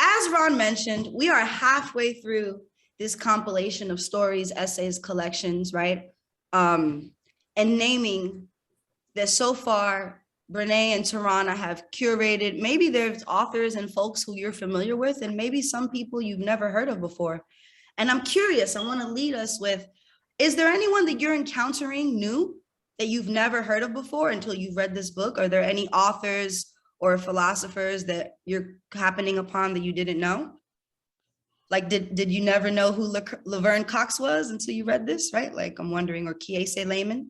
as Ron mentioned, we are halfway through this compilation of stories, essays, collections, right? And naming that so far, Brené and Tarana have curated. Maybe there's authors and folks who you're familiar with, and maybe some people you've never heard of before. And I'm curious, I want to lead us with, is there anyone that you're encountering new that you've never heard of before until you've read this book? Are there any authors or philosophers that you're happening upon that you didn't know? Like, did you never know who Laverne Cox was until you read this, right? Like, I'm wondering, or Kiese Laymon.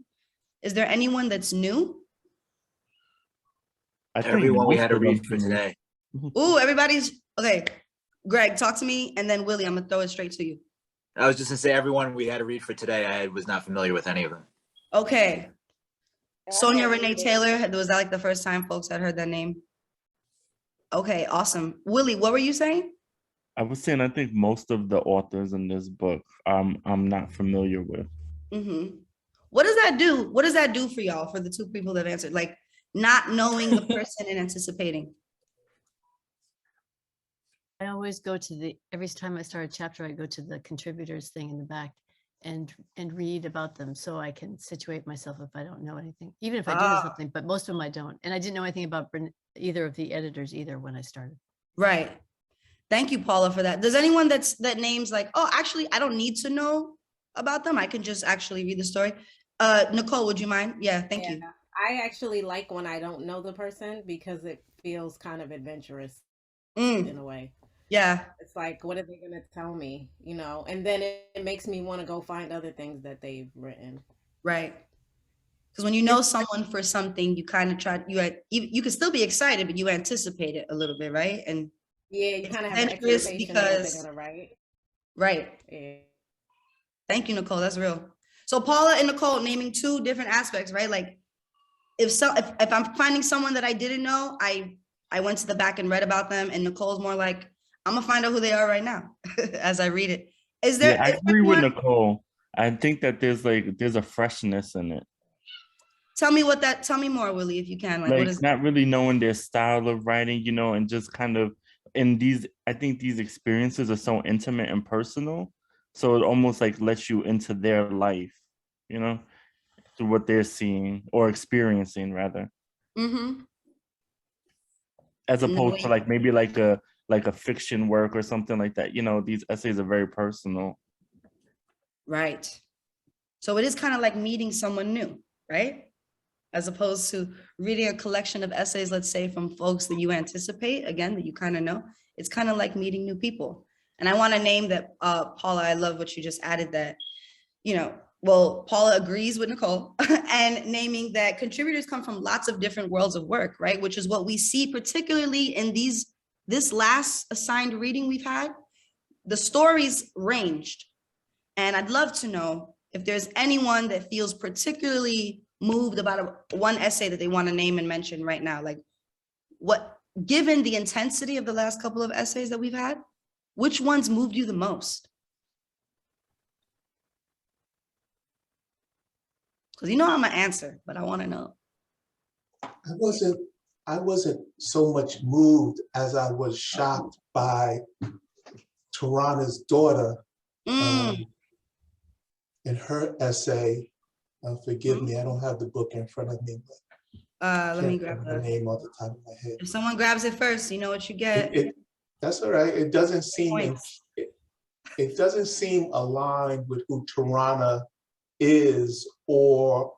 Is there anyone that's new? I think Everyone we had to most of read them for to me. today. Ooh, everybody's, okay. Greg, talk to me, and then Willie, I'm gonna throw it straight to you. I was just gonna say everyone we had to read for today, I was not familiar with any of them. Okay. Sonia Renee Taylor, was that like the first time folks had heard that name? Okay, awesome. Willie, what were you saying? I was saying I think most of the authors in this book I'm not familiar with. Mm-hmm. What does that do? What does that do for y'all, for the two people that answered? Like, not knowing the person and anticipating. I always go to every time I start a chapter, I go to the contributors thing in the back and read about them so I can situate myself if I don't know anything, even if I do know something, but most of them I don't. And I didn't know anything about either of the editors either when I started. Right. Thank you, Paula, for that. Does anyone that names like, oh, actually, I don't need to know about them. I can just actually read the story. Nicole, would you mind? Yeah, thank you. I actually like when I don't know the person because it feels kind of adventurous in a way. Yeah. It's like, what are they going to tell me? You know, and then it makes me want to go find other things that they've written. Right. Because when you know someone for something, you kind of try, you can still be excited, but you anticipate it a little bit, right? And yeah, you kind of have an expectation of what they're going to write. Right. Yeah. Thank you, Nicole. That's real. So Paula and Nicole naming two different aspects, right? Like if I'm finding someone that I didn't know, I went to the back and read about them, and Nicole's more like, I'm gonna find out who they are right now as I read it. Is there? Yeah, I agree with Nicole. I think that there's a freshness in it. Tell me more, Willie, if you can. Like what is not really knowing their style of writing, you know, and just kind of I think these experiences are so intimate and personal. So it almost like lets you into their life, you know, through what they're seeing or experiencing rather. Mm-hmm. As opposed to like maybe like a fiction work or something like that. You know, these essays are very personal. Right. So it is kind of like meeting someone new, right? As opposed to reading a collection of essays, let's say from folks that you anticipate, again, that you kind of know. It's kind of like meeting new people. And I want to name that, Paula, I love what you just added that, you know, well, Paula agrees with Nicole and naming that contributors come from lots of different worlds of work, right? Which is what we see particularly in this last assigned reading we've had. The stories ranged. And I'd love to know if there's anyone that feels particularly moved about one essay that they want to name and mention right now. Like what, given the intensity of the last couple of essays that we've had, which ones moved you the most? Because you know I'm gonna answer, but I want to know. I wasn't so much moved as I was shocked by Tarana's daughter in her essay. Forgive me, I don't have the book in front of me, but let me grab the name off the top of my head. If someone grabs it first, you know what you get. That's all right. It doesn't seem it doesn't seem aligned with who Tarana is or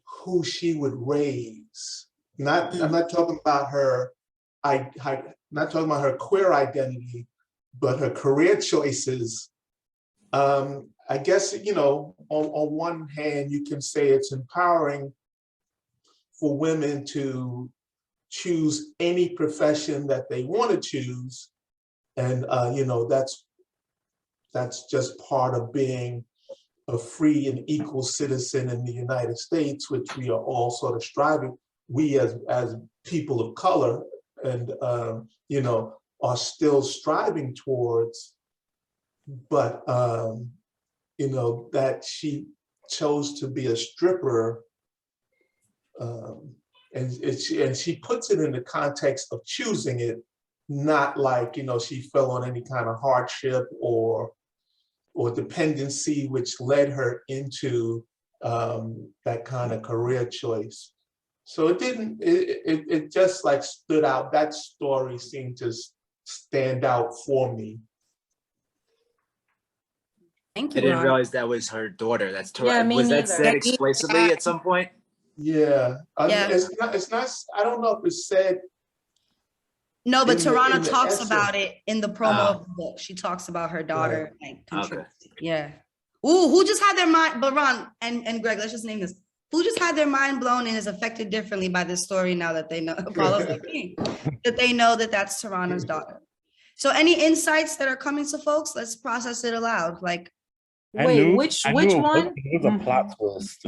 who she would raise. I'm not talking about her. Not talking about her queer identity, but her career choices. I guess, you know, on one hand, you can say it's empowering for women to choose any profession that they want to choose. And, you know, that's just part of being a free and equal citizen in the United States, which we are all sort of striving, we as people of color and, you know, are still striving towards. But, you know, that she chose to be a stripper, and she puts it in the context of choosing it, not like, she fell on any kind of hardship or dependency, which led her into that kind of career choice. So it just like stood out. That story seemed to stand out for me. Thank I you, didn't Ron. realize that was her daughter. That's Yeah, me was that neither. said explicitly at some point? Yeah. Yeah. It's not, I don't know if it's said. No, but in the Tarana talks essay. about it in the promo of the book. She talks about her daughter, like, contributing. Yeah. Ooh, who just had their mind, but Ron and Greg, let's just name this. Who just had their mind blown and is affected differently by this story now that they know, Apollo's like me, that they know that that's Tarana's daughter. So any insights that are coming to folks, let's process it aloud. Like, Wait, which I knew one? It was a plot twist.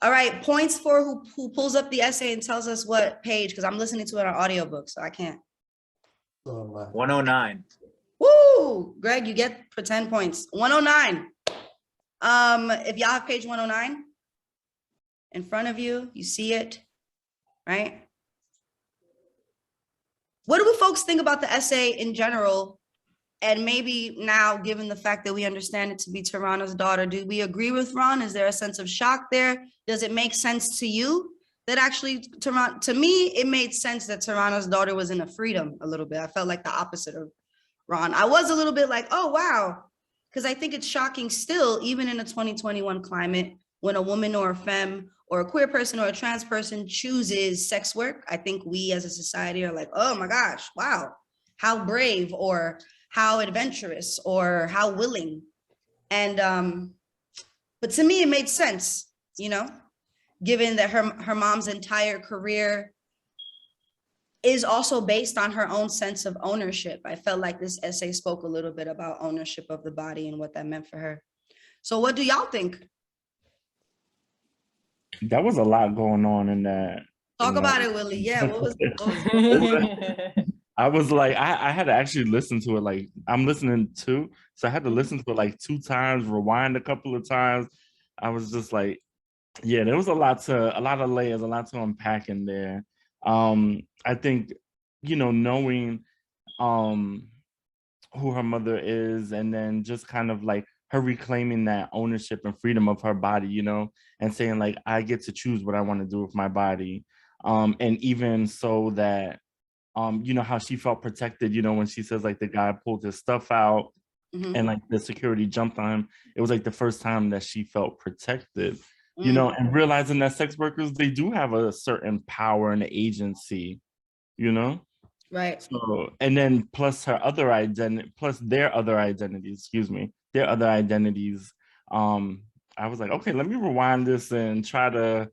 all right, points for who pulls up the essay and tells us what page, because I'm listening to it on audiobook, so I can't. 109. Woo! Greg, you get for 10 points. 109. If y'all have page 109 in front of you, you see it, right? What do folks think about the essay in general? And maybe now, given the fact that we understand it to be Tarana's daughter, do we agree with Ron? Is there a sense of shock there? Does it make sense to you that actually Tarana, to me, it made sense that Tarana's daughter was in a freedom a little bit. I felt like the opposite of Ron. I was a little bit like, oh, wow. Because I think it's shocking still, even in a 2021 climate, when a woman or a femme or a queer person or a trans person chooses sex work. I think we as a society are like, oh my gosh, wow, how brave or how adventurous or how willing. And, but to me, it made sense, given that her mom's entire career is also based on her own sense of ownership. I felt like this essay spoke a little bit about ownership of the body and what that meant for her. So what do y'all think? That was a lot going on in that. Talk about it, Willie. Yeah, what was I was like, I had to actually listen to it. Like, I'm listening to, so I had to listen to it like 2 times, rewind a couple of times. I was just like, yeah, there was a lot of layers, a lot to unpack in there. I think, knowing who her mother is, and then just kind of like her reclaiming that ownership and freedom of her body, and saying like, I get to choose what I want to do with my body. And even so that, how she felt protected, when she says like the guy pulled his stuff out and like the security jumped on him. It was like the first time that she felt protected, and realizing that sex workers, they do have a certain power and agency, Right. So, and then plus her other identity, plus their other identities, their other identities. I was like, okay, let me rewind this and try to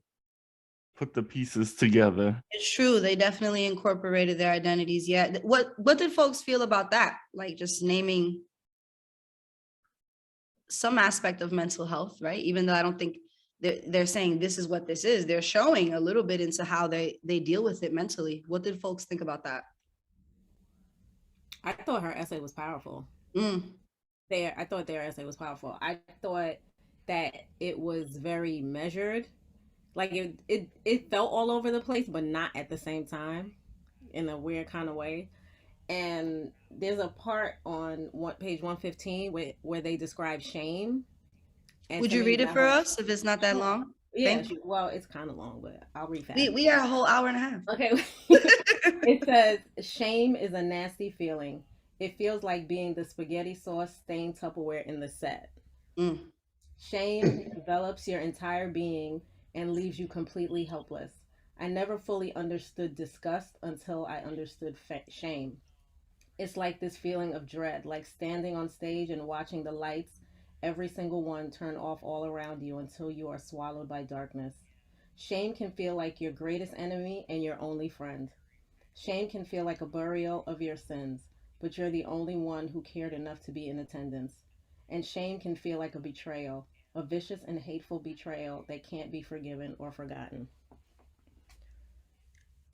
put the pieces together. It's true. They definitely incorporated their identities. Yeah. What did folks feel about that? Like just naming some aspect of mental health, right? Even though I don't think they're saying this is what this is, they're showing a little bit into how they deal with it mentally. What did folks think about that? I thought her essay was powerful. I thought their essay was powerful. I thought that it was very measured. Like it felt all over the place, but not at the same time, in a weird kind of way. And there's a part on page 115 where they describe shame. And would you read it for us if it's not that long? Yeah, well, it's kind of long, but I'll read fast. We are a whole hour and a half. Okay. It says, shame is a nasty feeling. It feels like being the spaghetti sauce stained Tupperware in the set. Shame develops your entire being and leaves you completely helpless. I never fully understood disgust until I understood shame. It's like this feeling of dread, like standing on stage and watching the lights, every single one, turn off all around you until you are swallowed by darkness. Shame can feel like your greatest enemy and your only friend. Shame can feel like a burial of your sins, but you're the only one who cared enough to be in attendance. And shame can feel like a betrayal, a vicious and hateful betrayal that can't be forgiven or forgotten.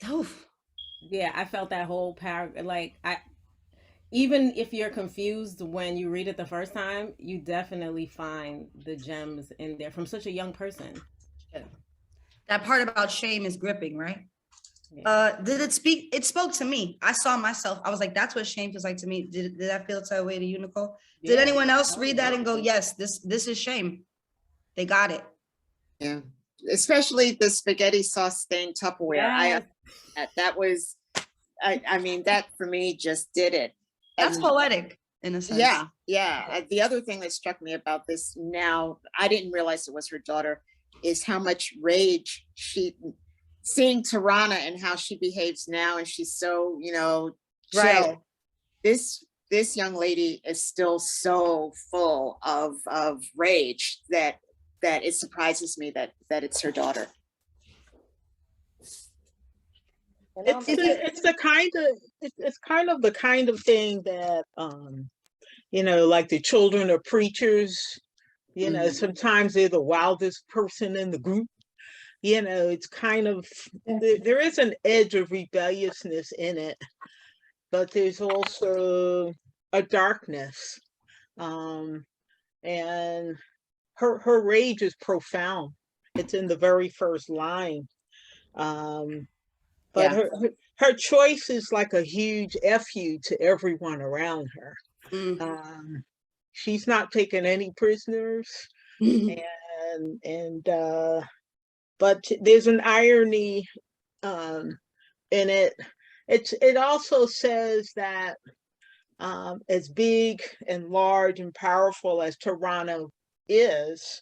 Oof. Yeah, I felt that whole paragraph. Like, even if you're confused when you read it the first time, you definitely find the gems in there from such a young person. Yeah. That part about shame is gripping, right? Did it speak? It spoke to me. I saw myself. I was like, that's what shame feels like to me. Did that feel that way to you, Nicole? Did Yeah. anyone else Oh, read that yeah. and go, yes, this is shame? They got it. Yeah, especially the spaghetti sauce stained Tupperware. Yes. That was, I mean, that for me just did it. That's And poetic in a sense. yeah. The other thing that struck me about this now, I didn't realize it was her daughter, is how much rage seeing Tarana and how she behaves now, and she's so, you know, chill. Right. This young lady is still so full of rage that it surprises me that it's her daughter. It's kind of the kind of thing that you know, like the children of preachers, you know, sometimes they're the wildest person in the group. You know, it's kind of, there is an edge of rebelliousness in it, but there's also a darkness. And her rage is profound. It's in the very first line. But her choice is like a huge FU to everyone around her. She's not taking any prisoners, but there's an irony in it. It also says that as big and large and powerful as Tarana is,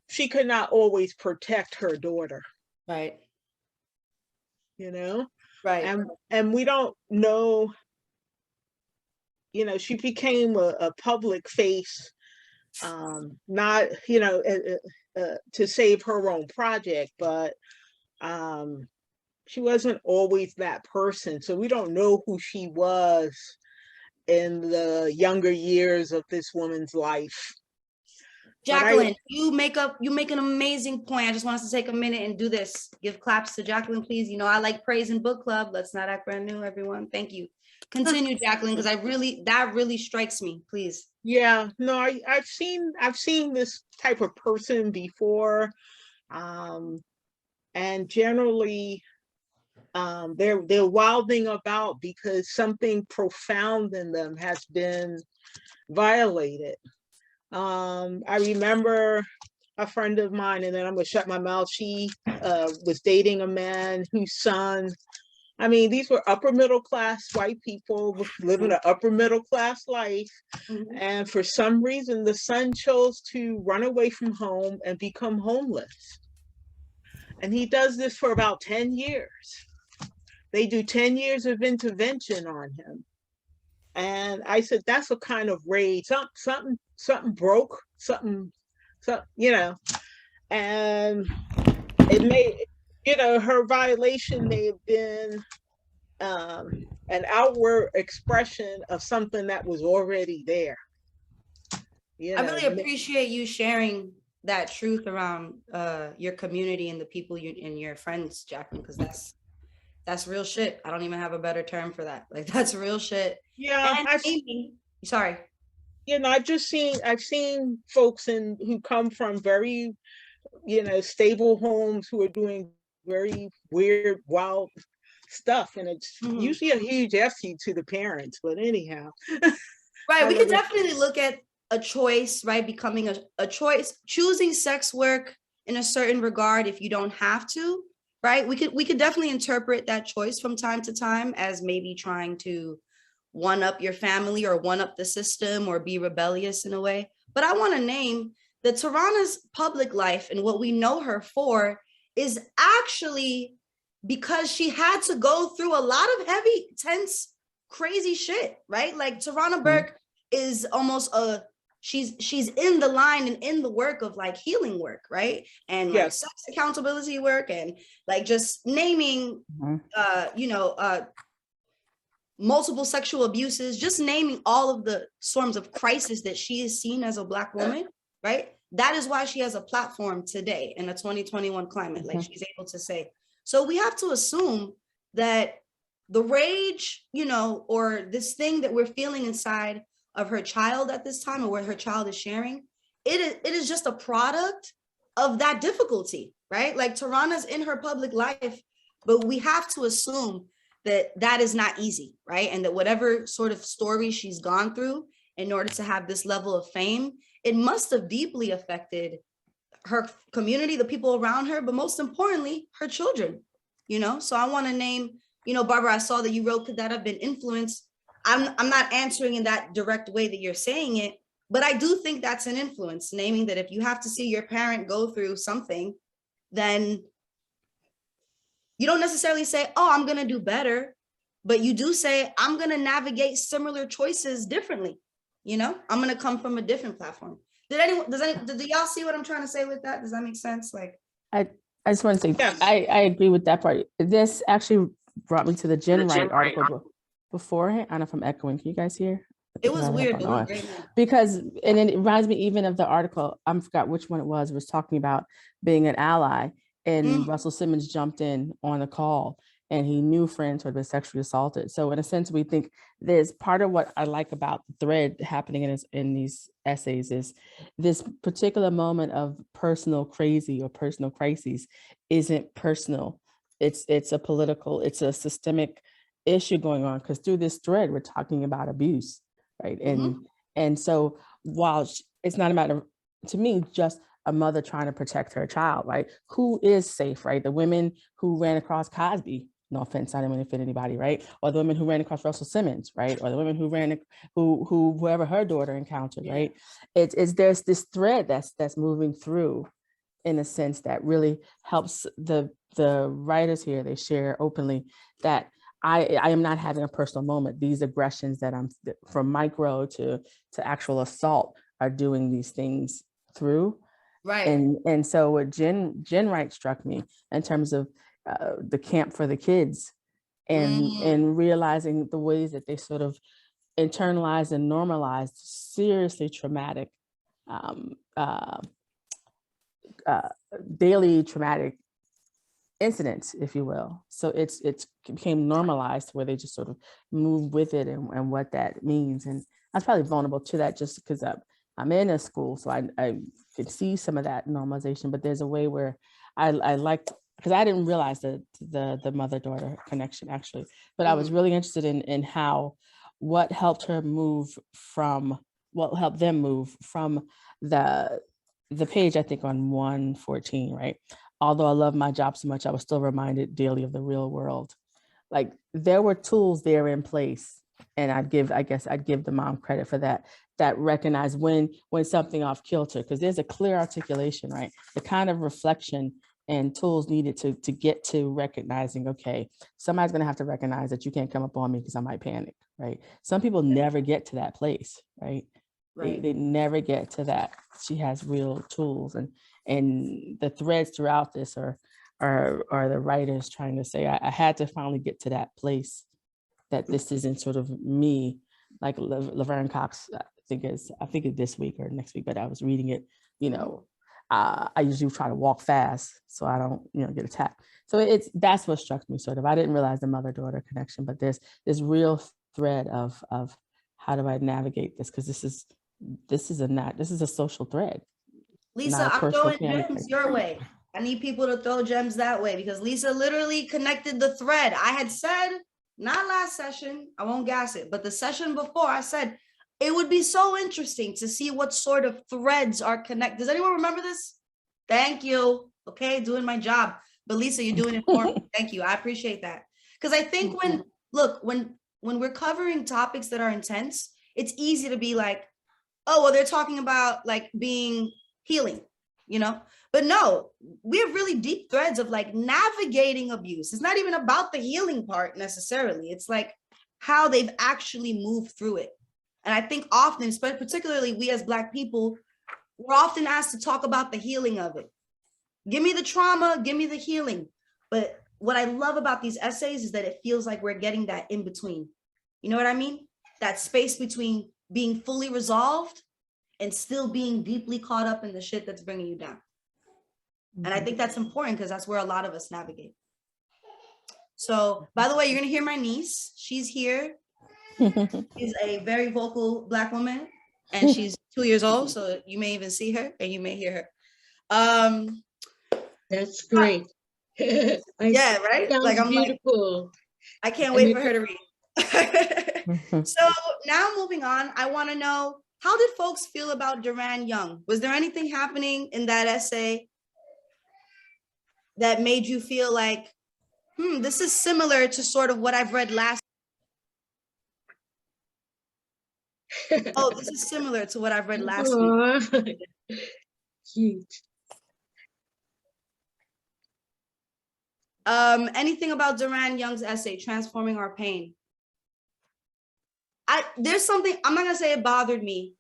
she could not always protect her daughter. Right. You know? Right. And we don't know, you know, she became a public face, not, you know, to save her own project, but she wasn't always that person. So we don't know who she was in the younger years of this woman's life. Jacqueline, you make an amazing point. I just want us to take a minute and do this. Give claps to Jacqueline, please. You know, I like praise in book club. Let's not act brand new, everyone. Thank you. Continue, Jacqueline, because that really strikes me, please. Yeah, no, I've seen this type of person before. And generally they're wilding about because something profound in them has been violated. I remember a friend of mine, and then I'm gonna shut my mouth. She was dating a man whose son, I mean, these were upper middle class white people living an upper middle class life. And for some reason, the son chose to run away from home and become homeless. And he does this for about 10 years. They do 10 years of intervention on him. And I said, that's a kind of rage. Something broke, something, you know, and it may, you know, her violation may have been an outward expression of something that was already there. You know, I really appreciate you sharing that truth around your community and the people and your friends, Jacqueline, because that's real shit. I don't even have a better term for that. Like, that's real shit. Yeah, sorry. You know, I've seen folks who come from very, you know, stable homes who are doing very weird, wild stuff, and it's usually a huge FU to the parents. But anyhow, right, we could definitely look at a choice, right? Becoming a choice, choosing sex work in a certain regard if you don't have to, right? We could definitely interpret that choice from time to time as maybe trying to one up your family or one up the system or be rebellious in a way. But I want to name that Tarana's public life and what we know her for is actually because she had to go through a lot of heavy, tense, crazy shit, right? Like Tarana Burke is almost she's in the line and in the work of like healing work, right? And like sex accountability work and like just naming, multiple sexual abuses, just naming all of the forms of crisis that she is seen as a Black woman, right? That is why she has a platform today in a 2021 climate. Like she's able to say, so we have to assume that the rage, you know, or this thing that we're feeling inside of her child at this time or what her child is sharing, it is just a product of that difficulty, right? Like Tarana's in her public life but we have to assume that that is not easy, right? And that whatever sort of story she's gone through in order to have this level of fame, it must have deeply affected her community, the people around her, but most importantly, her children, you know? So I want to name, you know, Barbara, I saw that you wrote, could that have been influenced? I'm not answering in that direct way that you're saying it, but I do think that's an influence, naming that if you have to see your parent go through something, then you don't necessarily say, oh, I'm going to do better, but you do say, I'm going to navigate similar choices differently. You know, I'm going to come from a different platform. Do y'all see what I'm trying to say with that? Does that make sense? Like, I just want to say, Yes. I agree with that part. This actually brought me to the Gen Right article beforehand. I don't know if I'm echoing. Can you guys hear? it was weird, but on. we're great now. Because, and it reminds me even of the article, I forgot which one it was talking about being an ally, and Russell Simmons jumped in on a call, and he knew friends who had been sexually assaulted. So in a sense, we think there's part of what I like about the thread happening in these essays is this particular moment of personal crazy or personal crises isn't personal. It's a political, it's a systemic issue going on, because through this thread, we're talking about abuse, right? And so while it's not a matter of, to me, just a mother trying to protect her child, right? Who is safe, right? The women who ran across Cosby, no offense, I didn't want to offend anybody, right? Or the women who ran across Russell Simmons, right? Or the women who ran, whoever her daughter encountered, right? It's there's this thread that's moving through, in a sense that really helps the writers here. They share openly that I am not having a personal moment. These aggressions that I'm, from micro to actual assault, are doing these things through. Right. And so what Gen Right struck me in terms of the camp for the kids, and realizing the ways that they sort of internalized and normalized seriously traumatic, daily traumatic incidents, if you will. So it became normalized where they just sort of move with it and what that means. And I was probably vulnerable to that just because I'm in a school, so I could see some of that normalization. But there's a way where I liked, because I didn't realize the mother-daughter connection actually, but I was really interested in how, what helped them move from the page, I think on 114, right? Although I love my job so much, I was still reminded daily of the real world. Like, there were tools there in place, and I'd give the mom credit for that recognize when something off kilter, because there's a clear articulation, right? The kind of reflection and tools needed to get to recognizing, okay, somebody's gonna have to recognize that you can't come up on me because I might panic, right? Some people never get to that place, right? They never get to that. She has real tools, and the threads throughout this are the writers trying to say, I had to finally get to that place, that this isn't sort of me, like Laverne Cox, I think it's this week or next week, but I was reading it, you know, I usually try to walk fast so I don't, get attacked. So that's what struck me sort of. I didn't realize the mother-daughter connection, but there's this real thread of how do I navigate this? Because this is a social thread. Lisa, I'm throwing gems your way. I need people to throw gems that way, because Lisa literally connected the thread. I had said, not last session, I won't gas it, but the session before, I said, it would be so interesting to see what sort of threads are connected. Does anyone remember this? Thank you. Okay, doing my job. But Lisa, you're doing it for me. Thank you. I appreciate that. Because I think when we're covering topics that are intense, it's easy to be like, oh, well, they're talking about like being healing, but no, we have really deep threads of like navigating abuse. It's not even about the healing part necessarily. It's like how they've actually moved through it. And I think often, particularly we as Black people, we're often asked to talk about the healing of it. Give me the trauma, give me the healing. But what I love about these essays is that it feels like we're getting that in between. You know what I mean? That space between being fully resolved and still being deeply caught up in the shit that's bringing you down. And I think that's important, because that's where a lot of us navigate. So, by the way, you're going to hear my niece. She's here. She's a very vocal Black woman, and she's 2 years old. So you may even see her and you may hear her. That's great. Yeah, right? Sounds Like I'm beautiful. I can't And wait if for her to read. So now moving on, I want to know, how did folks feel about Duran Young? Was there anything happening in that essay that made you feel like, this is similar to sort of what I've read last? Oh, this is similar to what I've read last week. Aw, cute. Anything about Duran Young's essay, Transforming Our Pain? There's something, I'm not gonna say it bothered me.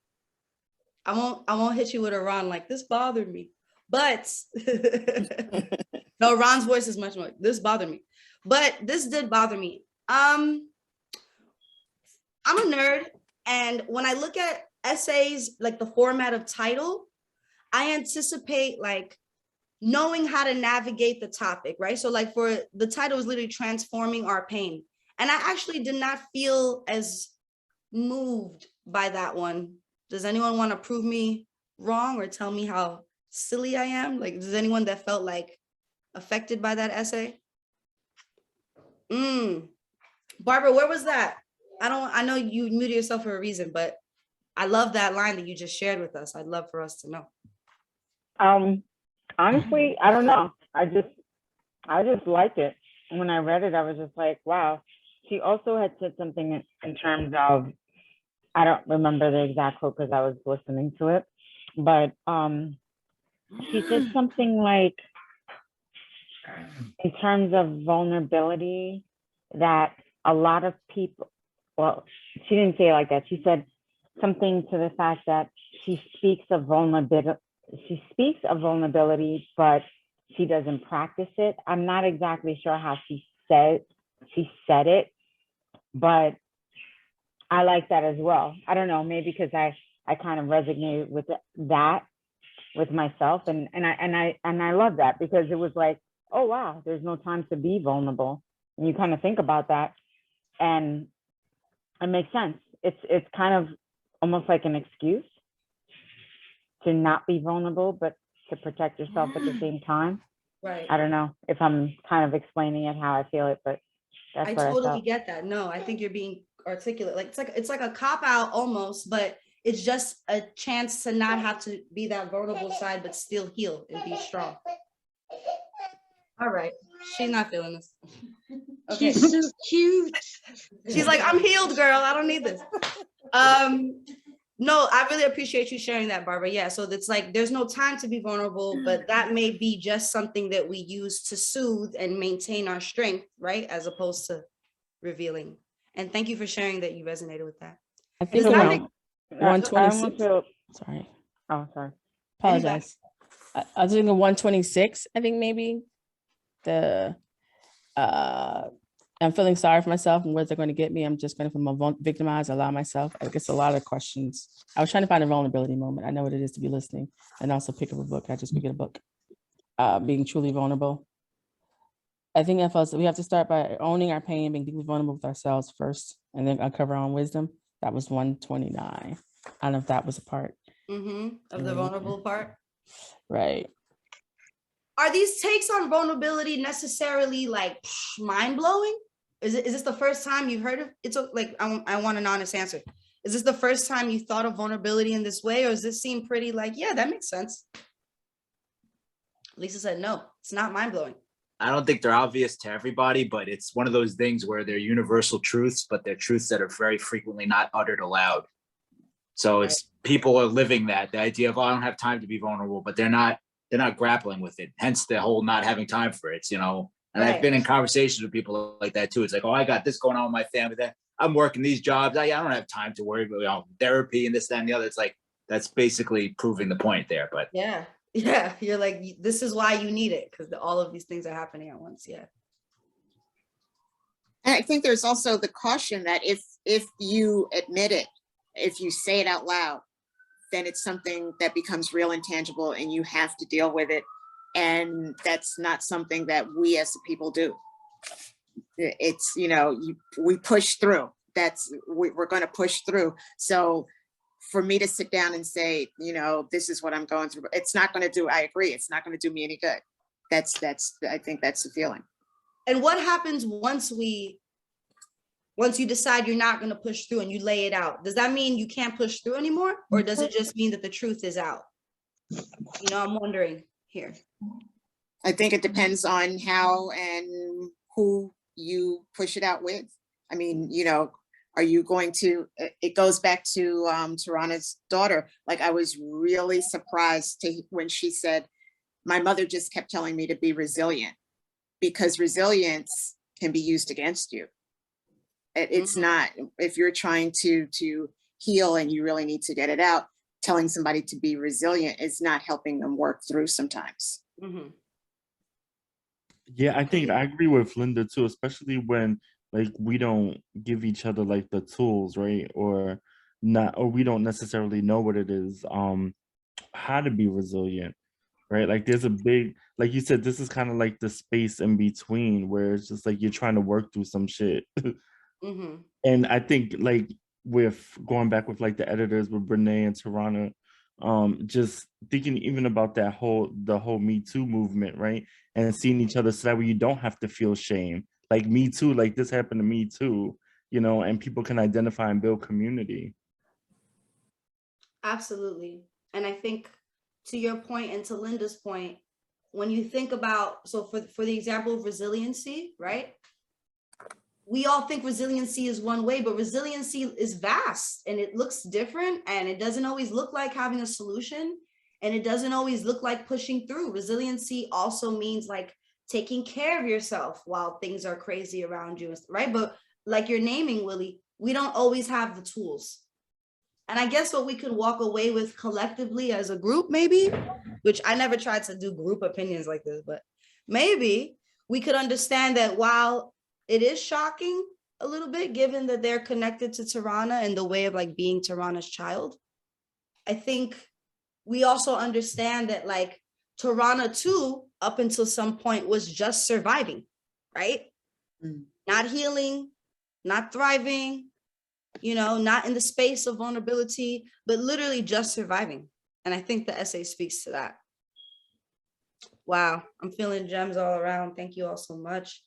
I won't hit you with a Ron like this bothered me, but no, Ron's voice is much more, this bothered me, but this did bother me. I'm a nerd, and when I look at essays, like the format of title, I anticipate like knowing how to navigate the topic, right? So like for the title is literally Transforming Our Pain. And I actually did not feel as moved by that one. Does anyone want to prove me wrong or tell me how silly I am? Like, does anyone that felt like affected by that essay? Barbara, where was that? I know you muted yourself for a reason, but I love that line that you just shared with us. I'd love for us to know. Honestly, I don't know. I just liked it. When I read it, I was just like, wow. She also had said something in terms of, I don't remember the exact quote because I was listening to it, but she said something like, in terms of vulnerability, that a lot of people, well, she didn't say it like that. She said something to the fact that she speaks of vulnerability, but she doesn't practice it. I'm not exactly sure how she said it, but I like that as well. I don't know, maybe because I kind of resonated with that with myself, and I love that, because it was like, oh wow, there's no time to be vulnerable, and you kind of think about that, and it makes sense. It's kind of almost like an excuse to not be vulnerable, but to protect yourself at the same time. Right. I don't know if I'm kind of explaining it how I feel it, but that's I what totally I felt. get that. No, I think you're being articulate. Like it's like a cop out almost, but it's just a chance to not have to be that vulnerable side, but still heal and be strong. All right, she's not feeling this. Okay. She's so cute. She's like, I'm healed, girl. I don't need this. No, I really appreciate you sharing that, Barbara. Yeah, so it's like there's no time to be vulnerable, but that may be just something that we use to soothe and maintain our strength, right? As opposed to revealing. And thank you for sharing that you resonated with that. I think that around 126. Sorry. Oh, sorry. Apologize. I was thinking 126. I think maybe the I'm feeling sorry for myself, and where's it going to get me? I'm just going to feel victimized, allow myself. I guess a lot of questions. I was trying to find a vulnerability moment. I know what it is to be listening and also pick up a book. I just pick up a book. Being truly vulnerable. I think we have to start by owning our pain, being deeply vulnerable with ourselves first, and then uncover our own wisdom. That was 129. I don't know if that was a part. Of the vulnerable part. Right. Are these takes on vulnerability necessarily like mind-blowing? Is this the first time you've heard of it? Like, I want an honest answer. Is this the first time you thought of vulnerability in this way, or does this seem pretty like, yeah, that makes sense? Lisa said, no, it's not mind-blowing. I don't think they're obvious to everybody, but it's one of those things where they're universal truths, but they're truths that are very frequently not uttered aloud. So it's people are living that, the idea of, oh, I don't have time to be vulnerable, but they're not grappling with it. Hence the whole not having time for it, you know? And I've been in conversations with people like that too. It's like, oh, I got this going on with my family, that I'm working these jobs. I don't have time to worry about therapy and this, that, and the other. It's like, that's basically proving the point there. But yeah, you're like, this is why you need it, because all of these things are happening at once. Yeah. And I think there's also the caution that if you admit it, if you say it out loud, then it's something that becomes real and tangible, and you have to deal with it. And that's not something that we as a people do. It's, we push through. We're going to push through. So for me to sit down and say, this is what I'm going through, it's not going to do, I agree, it's not going to do me any good. I think that's the feeling. And what happens once you decide you're not going to push through and you lay it out? Does that mean you can't push through anymore? Or does it just mean that the truth is out? You know, I'm wondering here. I think it depends on how and who you push it out with. I mean, you know, are you going to, it goes back to Tarana's daughter. Like, I was really surprised when she said, my mother just kept telling me to be resilient, because resilience can be used against you. It's not, if you're trying to heal and you really need to get it out, telling somebody to be resilient is not helping them work through sometimes. Yeah, I think I agree with Linda too, especially when like we don't give each other like the tools, right? Or we don't necessarily know what it is, how to be resilient, right? Like there's a big, like you said, this is kind of like the space in between where it's just like you're trying to work through some shit. And I think like with going back with like the editors with Brené and Tarana, just thinking even about the whole Me Too movement, right? And seeing each other so that way you don't have to feel shame. Like me too, like this happened to me too, you know, and people can identify and build community. Absolutely. And I think to your point and to Linda's point, when you think about, so for the example of resiliency, right? We all think resiliency is one way, but resiliency is vast and it looks different, and it doesn't always look like having a solution, and it doesn't always look like pushing through. Resiliency also means like taking care of yourself while things are crazy around you, right? But like you're naming, Willie, we don't always have the tools. And I guess what we could walk away with collectively as a group, maybe, which I never tried to do group opinions like this, but maybe we could understand that while it is shocking a little bit, given that they're connected to Tarana and the way of like being Tarana's child, I think we also understand that like Tarana too, up until some point, was just surviving, right? Not healing, not thriving, you know, not in the space of vulnerability, but literally just surviving. And I think the essay speaks to that. Wow, I'm feeling gems all around. Thank you all so much.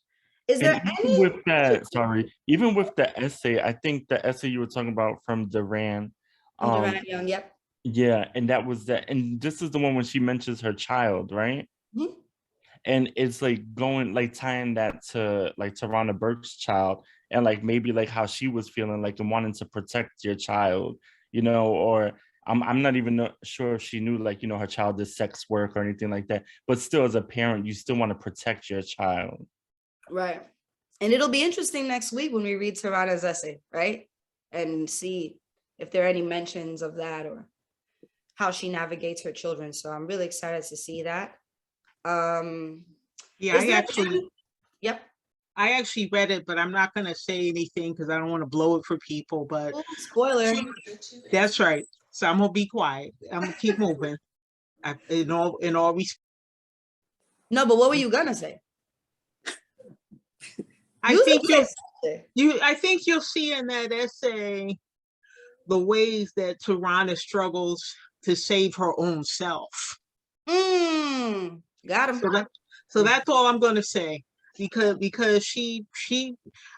Is there any with that, sorry, even with the essay, I think the essay you were talking about from Duron, Young, yep. Yeah, and that was that, and this is the one when she mentions her child, right? And it's like going, like tying that to like Tarana Burke's child, and like maybe like how she was feeling like and wanting to protect your child, you know, or I'm not even sure if she knew like, you know, her child did sex work or anything like that, but still as a parent, you still want to protect your child. Right. And it'll be interesting next week when we read Tarana's essay, right? And see if there are any mentions of that or how she navigates her children. So I'm really excited to see that. Yeah, Yep. I actually read it, but I'm not going to say anything because I don't want to blow it for people, but spoiler. That's right. So I'm going to be quiet. I'm going to keep moving. In all respect. No, but what were you going to say? I think you'll see in that essay the ways that Tarana struggles to save her own self. Got him. So that's all I'm going to say, because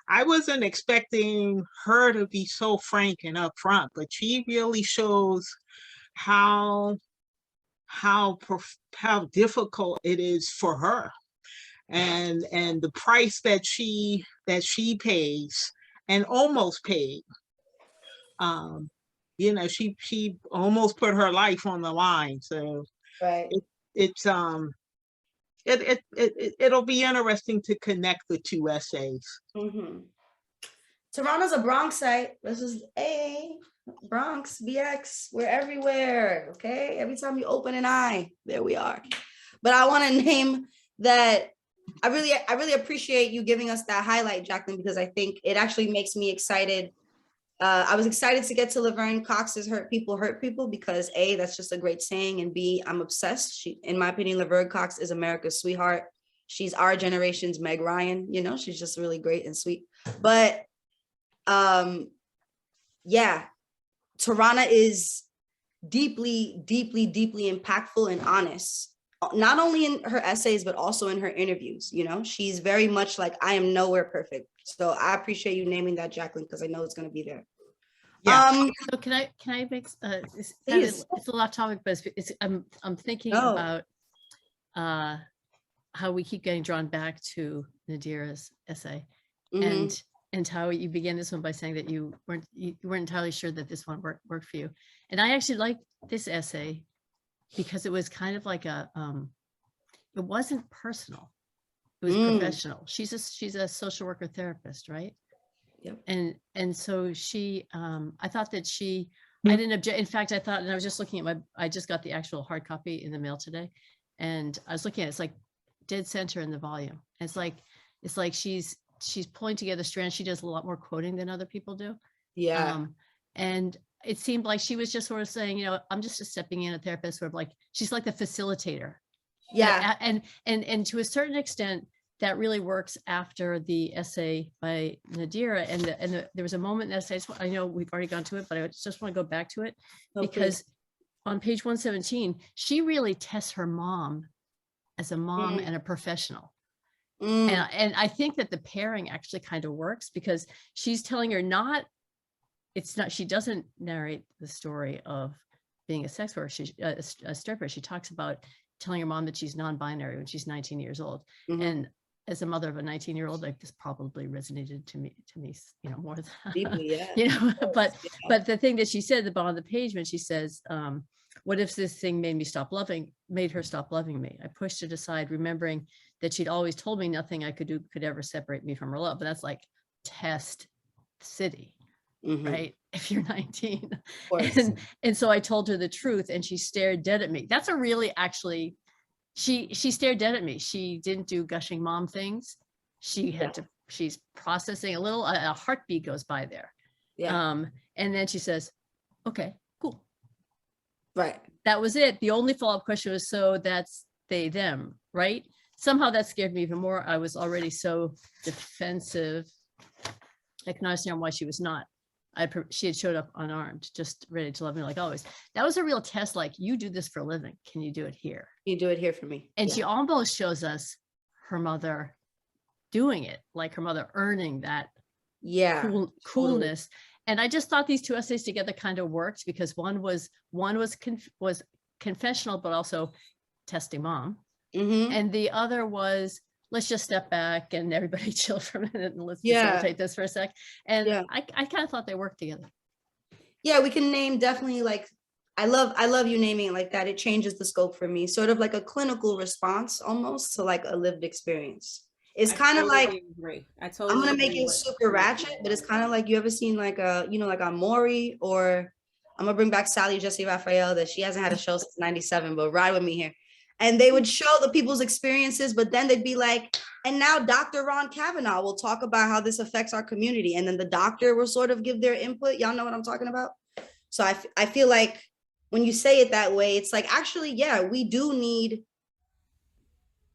I wasn't expecting her to be so frank and upfront, but she really shows how difficult it is for her. And the price that she pays and almost paid, you know, she almost put her life on the line. So right. It'll be interesting to connect the two essays. Tarana's a Bronxite. This is Bronx, BX. We're everywhere. Okay, every time you open an eye, there we are. But I want to name that. I really appreciate you giving us that highlight, Jacqueline, because I think it actually makes me excited. I was excited to get to Laverne Cox's hurt people, because A, that's just a great saying, and B, I'm obsessed. In my opinion, Laverne Cox is America's sweetheart. She's our generation's Meg Ryan, you know, she's just really great and sweet. But yeah, Tarana is deeply, deeply, deeply impactful and honest. not only in her essays, but also in her interviews. You know, she's very much like, I am nowhere perfect. So I appreciate you naming that, Jacqueline, because I know it's going to be there. Yeah. So can I make Please. it's a lot of topic, but I'm thinking No. about how we keep getting drawn back to Nadira's essay, and how you began this one by saying that you weren't entirely sure that this one worked for you. And I actually liked this essay because it was kind of like it wasn't personal. It was professional. She's a social worker therapist, right? Yep. And so she, I thought that I didn't object. In fact, I thought, and I was just looking at I just got the actual hard copy in the mail today. And I was looking at it, it's like dead center in the volume. It's like she's pulling together strands. She does a lot more quoting than other people do. Yeah. And it seemed like she was just sort of saying, you know, I'm just stepping in, a therapist, sort of like, she's like the facilitator. Yeah. And to a certain extent, that really works after the essay by Nadira. And there was a moment in that essay, I know we've already gone to it, but I just want to go back to it because on page 117, she really tests her mom as a mom and a professional. And I think that the pairing actually kind of works because she's telling her she doesn't narrate the story of being a sex worker, she's a stripper. She talks about telling her mom that she's non-binary when she's 19 years old. And as a mother of a 19-year-old, like this probably resonated to me, you know, more than deeply, yeah. You know, but the thing that she said at the bottom of the page when she says, what if this thing made her stop loving me? I pushed it aside, remembering that she'd always told me nothing I could do could ever separate me from her love. But that's like test city, right? If you're 19. And so I told her the truth and she stared dead at me. That's a really actually, she stared dead at me. She didn't do gushing mom things. She had to, she's processing a little, a heartbeat goes by there. Yeah. And then she says, okay, cool. Right. That was it. The only follow-up question was, so that's they, them, right? Somehow that scared me even more. I was already so defensive. I can understand why she was not. She had showed up unarmed, just ready to love me like always. That was a real test. Like, you do this for a living. Can you do it here? You do it here for me. And she almost shows us her mother doing it, like her mother earning that coolness. And I just thought these two essays together kind of worked because one was confessional, but also testing mom. And the other was, let's just step back and everybody chill for a minute and let's facilitate this for a sec. And I kind of thought they worked together. Yeah, we can name definitely, like, I love you naming it like that. It changes the scope for me, sort of like a clinical response almost to like a lived experience. It's kind of like, I'm gonna make it super ratchet, but it's kind of like, you ever seen like a, you know, like a Maury, or I'm gonna bring back Sally Jesse Raphael, that she hasn't had a show since '97, but ride with me here. And they would show the people's experiences, but then they'd be like, and now Dr. Ron Kavanaugh will talk about how this affects our community. And then the doctor will sort of give their input. Y'all know what I'm talking about? So I feel like when you say it that way, it's like, actually, yeah, we do need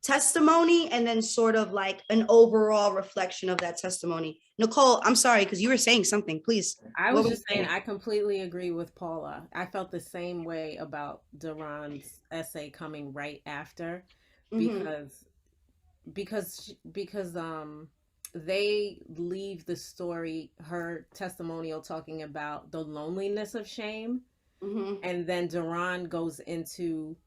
testimony and then sort of like an overall reflection of that testimony. Nicole, I'm sorry, because you were saying something, please. I was just saying, I completely agree with Paula. I felt the same way about Duron's essay coming right after, because they leave the story, her testimonial, talking about the loneliness of shame. And then Duron goes into,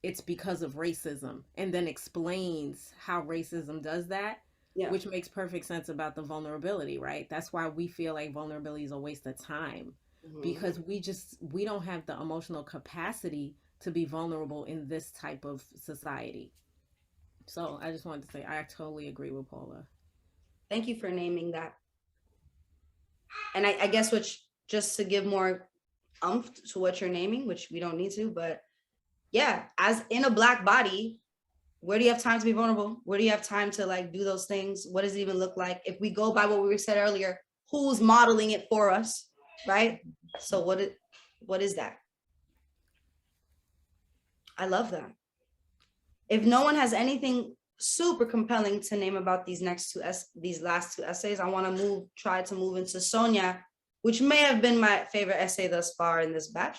it's because of racism, and then explains how racism does that. Which makes perfect sense about the vulnerability, right? That's why we feel like vulnerability is a waste of time, because we don't have the emotional capacity to be vulnerable in this type of society. So I just wanted to say, I totally agree with Paula. Thank you for naming that. And I guess, which, just to give more oomph to what you're naming, which we don't need to, but yeah, as in a Black body, where do you have time to be vulnerable? Where do you have time to like do those things? What does it even look like? If we go by what we said earlier, who's modeling it for us, right? So what is that? I love that. If no one has anything super compelling to name about these last two essays, I want to try to move into Sonia, which may have been my favorite essay thus far in this batch.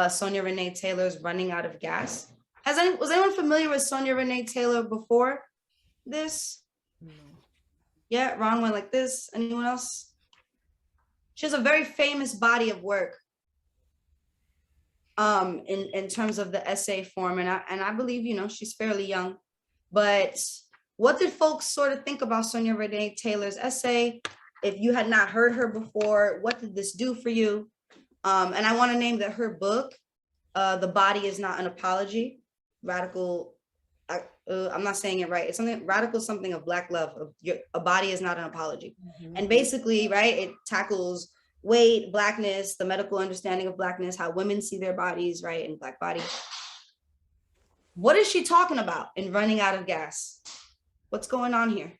Sonia Renee Taylor's Running Out of Gas. Was anyone familiar with Sonia Renee Taylor before this? Yeah, Ron went like this. Anyone else? She has a very famous body of work in terms of the essay form. And I believe, you know, she's fairly young. But what did folks sort of think about Sonia Renee Taylor's essay? If you had not heard her before, what did this do for you? And I want to name that her book, The Body is Not an Apology, Radical, I'm not saying it right. It's something radical, something of Black love. A body is not an apology. And basically, right, it tackles weight, Blackness, the medical understanding of Blackness, how women see their bodies, right, in Black body. What is she talking about in Running Out of Gas? What's going on here?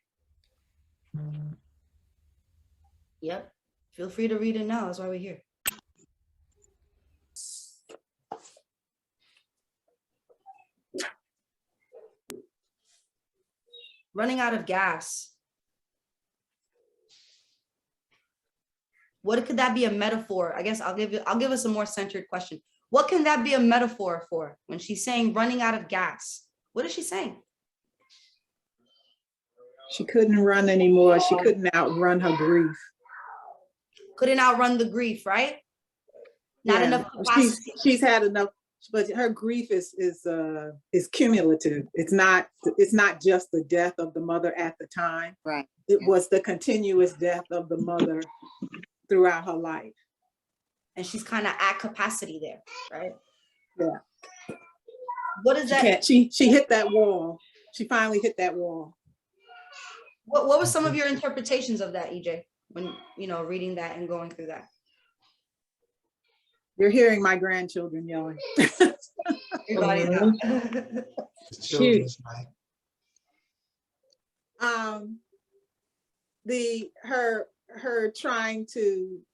Yep. Feel free to read it now. That's why we're here. Running out of gas. What could that be a metaphor? I guess I'll give us a more centered question. What can that be a metaphor for when she's saying running out of gas? What is she saying? She couldn't run anymore. She couldn't outrun her grief. Couldn't outrun the grief, right? Not enough capacity. She's had enough, but her grief is cumulative. It's not just the death of the mother at the time. Right. It was the continuous death of the mother throughout her life. And she's kind of at capacity there, right? Yeah. What is that? She hit that wall. She finally hit that wall. What were some of your interpretations of that, EJ, when, you know, reading that and going through that? You're hearing my grandchildren yelling. Everybody Children's night.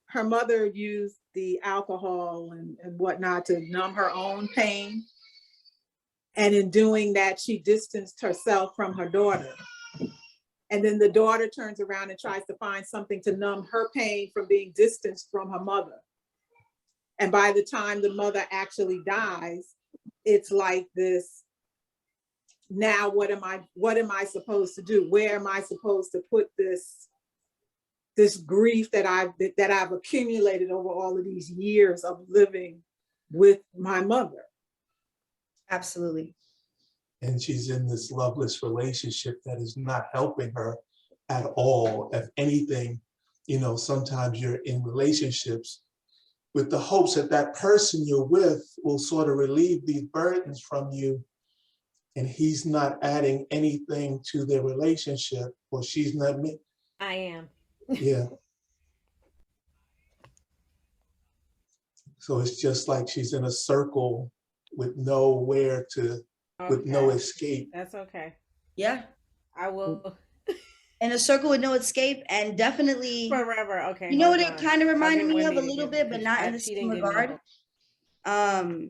Her mother used the alcohol and whatnot to numb her own pain. And in doing that, she distanced herself from her daughter. And then the daughter turns around and tries to find something to numb her pain from being distanced from her mother. And by the time the mother actually dies, it's like this, now what am I supposed to do? Where am I supposed to put this grief that I've accumulated over all of these years of living with my mother? Absolutely. And she's in this loveless relationship that is not helping her at all. If anything, you know, sometimes you're in relationships with the hopes that that person you're with will sort of relieve these burdens from you, and he's not adding anything to their relationship, or she's not. I am. Yeah. So it's just like she's in a circle with nowhere to, with no escape. That's okay. Yeah. I will. In a circle with no escape, and definitely Forever. Okay. You know what it kind of reminded me of a little bit, but not in the she same didn't give me regard. hope.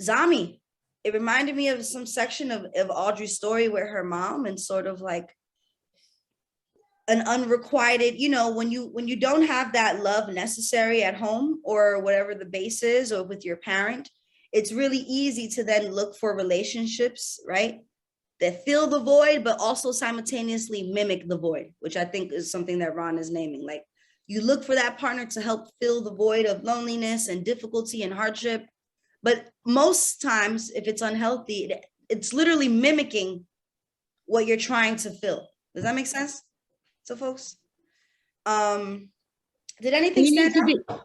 Zami. It reminded me of some section of Audrey's story where her mom, and sort of like an unrequited, you know, when you don't have that love necessary at home or whatever the base is, or with your parent, it's really easy to then look for relationships, right, that fill the void, but also simultaneously mimic the void, which I think is something that Ron is naming. Like, you look for that partner to help fill the void of loneliness and difficulty and hardship. But most times, if it's unhealthy, it's literally mimicking what you're trying to fill. Does that make sense? So folks, did anything stand out?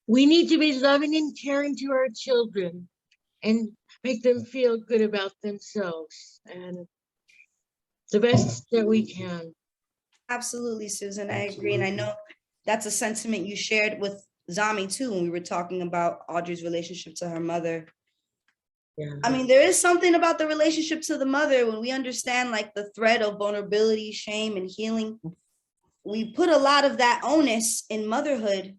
We need to be loving and caring to our children and make them feel good about themselves, and the best that we can. Absolutely, Susan, I agree. And I know that's a sentiment you shared with Zami too, when we were talking about Audrey's relationship to her mother. Yeah. I mean, there is something about the relationship to the mother when we understand like the thread of vulnerability, shame, and healing. We put a lot of that onus in motherhood.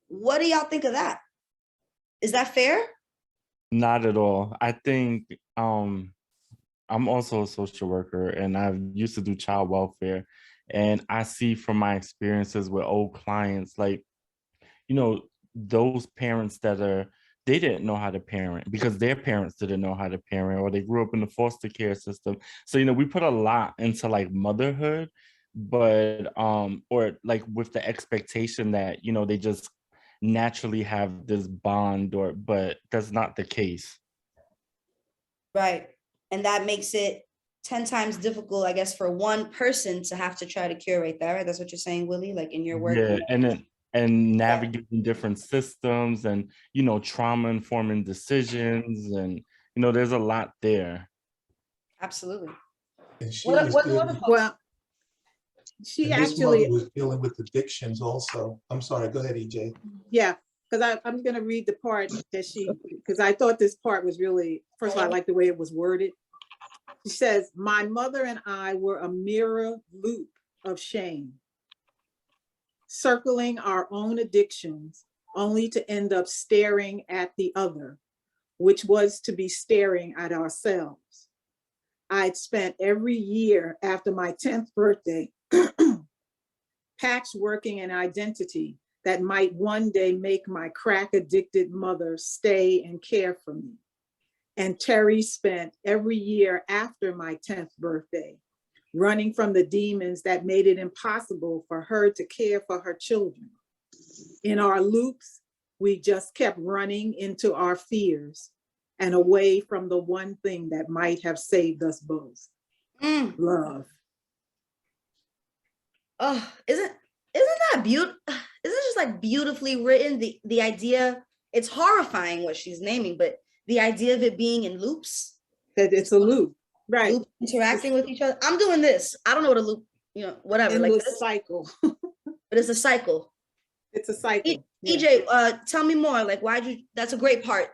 What do y'all think of that? Is that fair? Not at all. I think I'm also a social worker, and I used to do child welfare, and I see from my experiences with old clients, like, you know, those parents that are they didn't know how to parent because their parents didn't know how to parent, or they grew up in the foster care system. So, we put a lot into like motherhood, but or like with the expectation that, they just naturally have this bond, but that's not the case. Right. And that makes it 10 times difficult, I guess, for one person to have to try to curate that, right? That's what you're saying, Willie, like in your work. Yeah, and navigating different systems and, trauma informing decisions, and, there's a lot there. Absolutely. And she What, was what do dealing, other folks? Well, she and this actually, mother was dealing with addictions also. I'm sorry, go ahead, EJ. yeah, because I'm going to read the part that because I thought this part was really, first of all, I like the way it was worded. She says, my mother and I were a mirror loop of shame, circling our own addictions, only to end up staring at the other, which was to be staring at ourselves. I'd spent every year after my 10th birthday patchworking an identity that might one day make my crack addicted mother stay and care for me. And Terry spent every year after my 10th birthday running from the demons that made it impossible for her to care for her children. In our loops, we just kept running into our fears and away from the one thing that might have saved us both. Love. Oh, isn't that beautiful? Isn't it just like beautifully written? The idea, it's horrifying what she's naming, but the idea of it being in loops. That it's a loop, right? Loop interacting with each other. I'm doing this. I don't know what a loop, whatever. Endless like this, cycle. but it's a cycle. It's a cycle. EJ, tell me more. Like, that's a great part.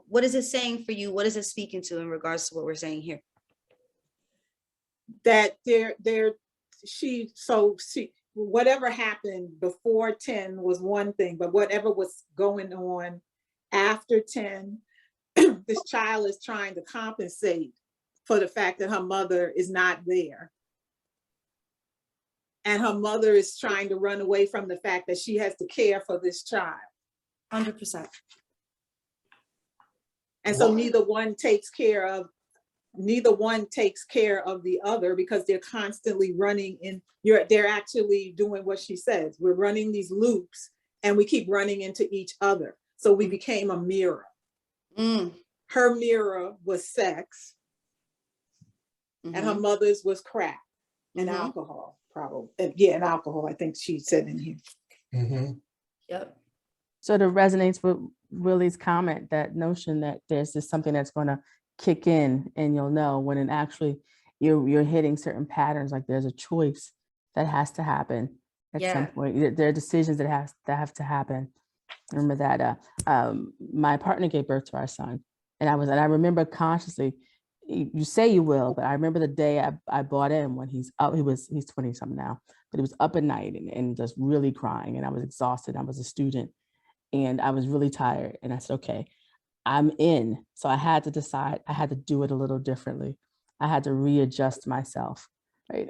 What is it saying for you? What is it speaking to in regards to what we're saying here? That she whatever happened before 10 was one thing, but whatever was going on after 10, this child is trying to compensate for the fact that her mother is not there. And her mother is trying to run away from the fact that she has to care for this child. 100%. And so neither one takes care of the other, because they're constantly running they're actually doing what she says. We're running these loops and we keep running into each other. So we became a mirror. Her mirror was sex, and her mother's was crack and alcohol, probably. And alcohol, I think she said in here. Yep. So it resonates with Willie's comment, that notion that there's just something that's going to kick in and you'll know when it actually you're hitting certain patterns. Like there's a choice that has to happen at some point. There are decisions that have to happen. I remember that my partner gave birth to our son, and I remember consciously, you say you will, but I remember the day I bought in when he's up. He's 20 something now, but he was up at night and just really crying, and I was exhausted. I was a student and I was really tired, and I said, okay, I'm in. So I had to decide, I had to do it a little differently. I had to readjust myself, right?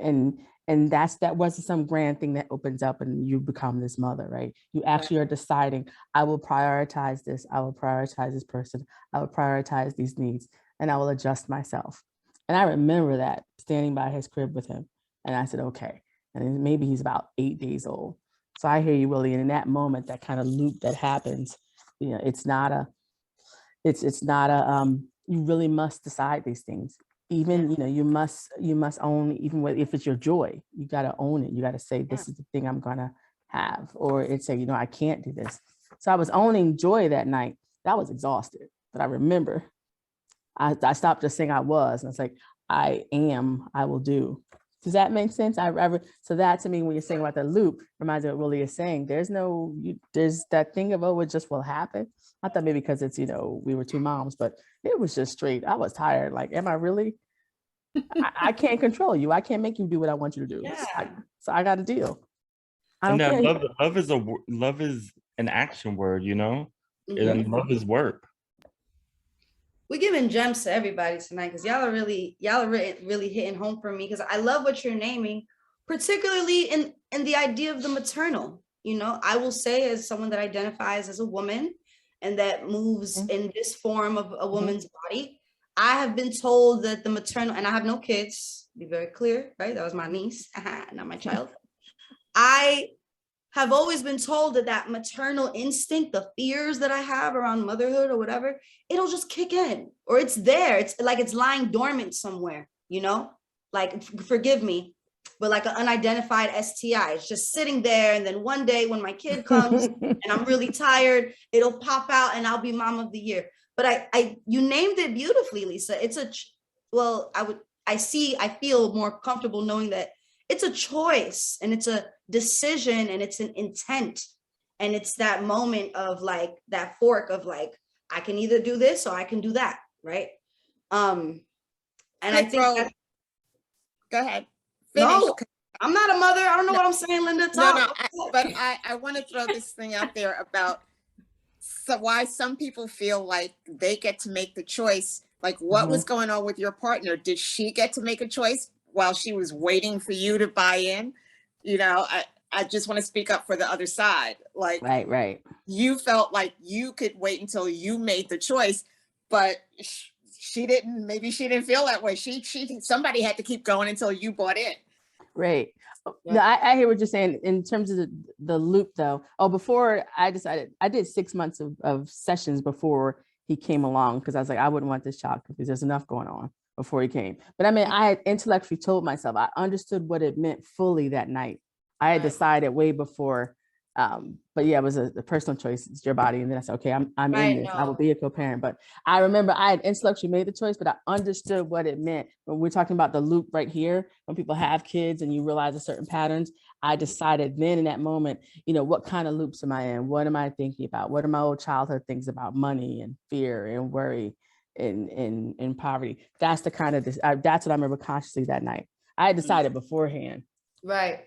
And that wasn't some grand thing that opens up and you become this mother, right? You actually are deciding, I will prioritize this. I will prioritize this person. I will prioritize these needs, and I will adjust myself. And I remember that, standing by his crib with him. And I said, okay. And maybe he's about 8 days old. So I hear you, Willie. And in that moment, that kind of loop that happens, it's not a, you really must decide these things. Even, you must own, even if it's your joy, you got to own it. You got to say, this is the thing I'm going to have, or it's say, I can't do this. So I was owning joy that night. I was exhausted, but I remember I stopped just saying I was, and it's like, I will do. Does that make sense? So that, to me, when you're saying about the loop, reminds me of what Willie is saying. There's that thing of, it just will happen. I thought maybe because it's, we were two moms, but it was just straight. I was tired. Like, am I really? I can't control you. I can't make you do what I want you to do. Yeah. So I got to deal. And that love is an action word, and love is work. We're giving gems to everybody tonight, because y'all are really hitting home for me, because I love what you're naming, particularly in the idea of the maternal. I will say, as someone that identifies as a woman, and that moves in this form of a woman's body. I have been told that the maternal, and I have no kids, be very clear, right? That was my niece, not my child. I have always been told that that maternal instinct, the fears that I have around motherhood or whatever, it'll just kick in, or it's there. It's like it's lying dormant somewhere, you know? Like, forgive me, but like an unidentified STI. It's just sitting there. And then one day when my kid comes and I'm really tired, it'll pop out and I'll be mom of the year. But you named it beautifully, Lisa. It's I feel more comfortable knowing that it's a choice and it's a decision and it's an intent. And it's that moment of like that fork of like, I can either do this or I can do that. Right. And I think that, go ahead. Finish. No, I'm not a mother. I don't know what I'm saying, Linda. But I want to throw this thing out there about why some people feel like they get to make the choice. Like, what was going on with your partner? Did she get to make a choice while she was waiting for you to buy in? You know, I just want to speak up for the other side. Like, right. You felt like you could wait until you made the choice, but she didn't. Maybe she didn't feel that way. Somebody had to keep going until you bought in. Right. No, I hear what you're saying in terms of the loop though. Before I decided, I did 6 months of sessions before he came along, because I was like, I wouldn't want this child because there's enough going on before he came. But I mean, I had intellectually told myself, I understood what it meant fully that night. I had decided way before. But yeah, it was a personal choice. It's your body. And then I said, okay, I'm in this. I will be a co-parent. But I remember I had intellectually made the choice, but I understood what it meant. When we're talking about the loop right here, when people have kids and you realize a certain patterns, I decided then in that moment, you know, what kind of loops am I in? What am I thinking about? What are my old childhood things about money and fear and worry and poverty? That's the kind of that's what I remember consciously that night. I had decided beforehand. Right.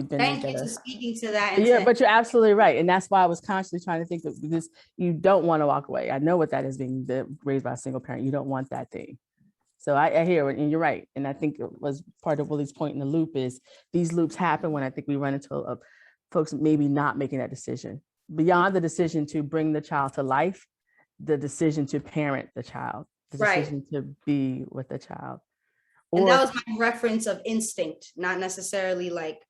Thank you for speaking to that. Yeah, but you're absolutely right. And that's why I was consciously trying to think that, because you don't want to walk away. I know what that is, being raised by a single parent. You don't want that thing. So I hear it, and you're right. And I think it was part of Willie's point in the loop is these loops happen when I think we run into folks maybe not making that decision. Beyond the decision to bring the child to life, the decision to parent the child, the decision to be with the child. And that was my reference of instinct, not necessarily like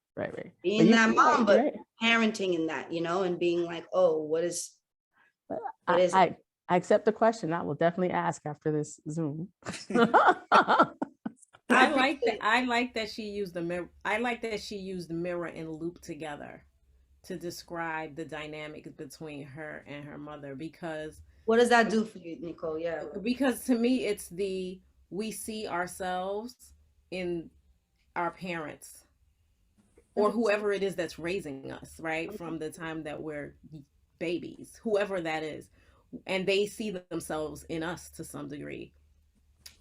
being that mom, but parenting in that, you know, and being like, oh, what is I accept the question. I will definitely ask after this Zoom. I like that she used the mirror. I like that she used mirror and loop together to describe the dynamic between her and her mother, because what does that do for you, Nicole? Yeah. Because to me, it's we see ourselves in our parents or whoever it is that's raising us, right? From the time that we're babies, whoever that is. And they see themselves in us to some degree.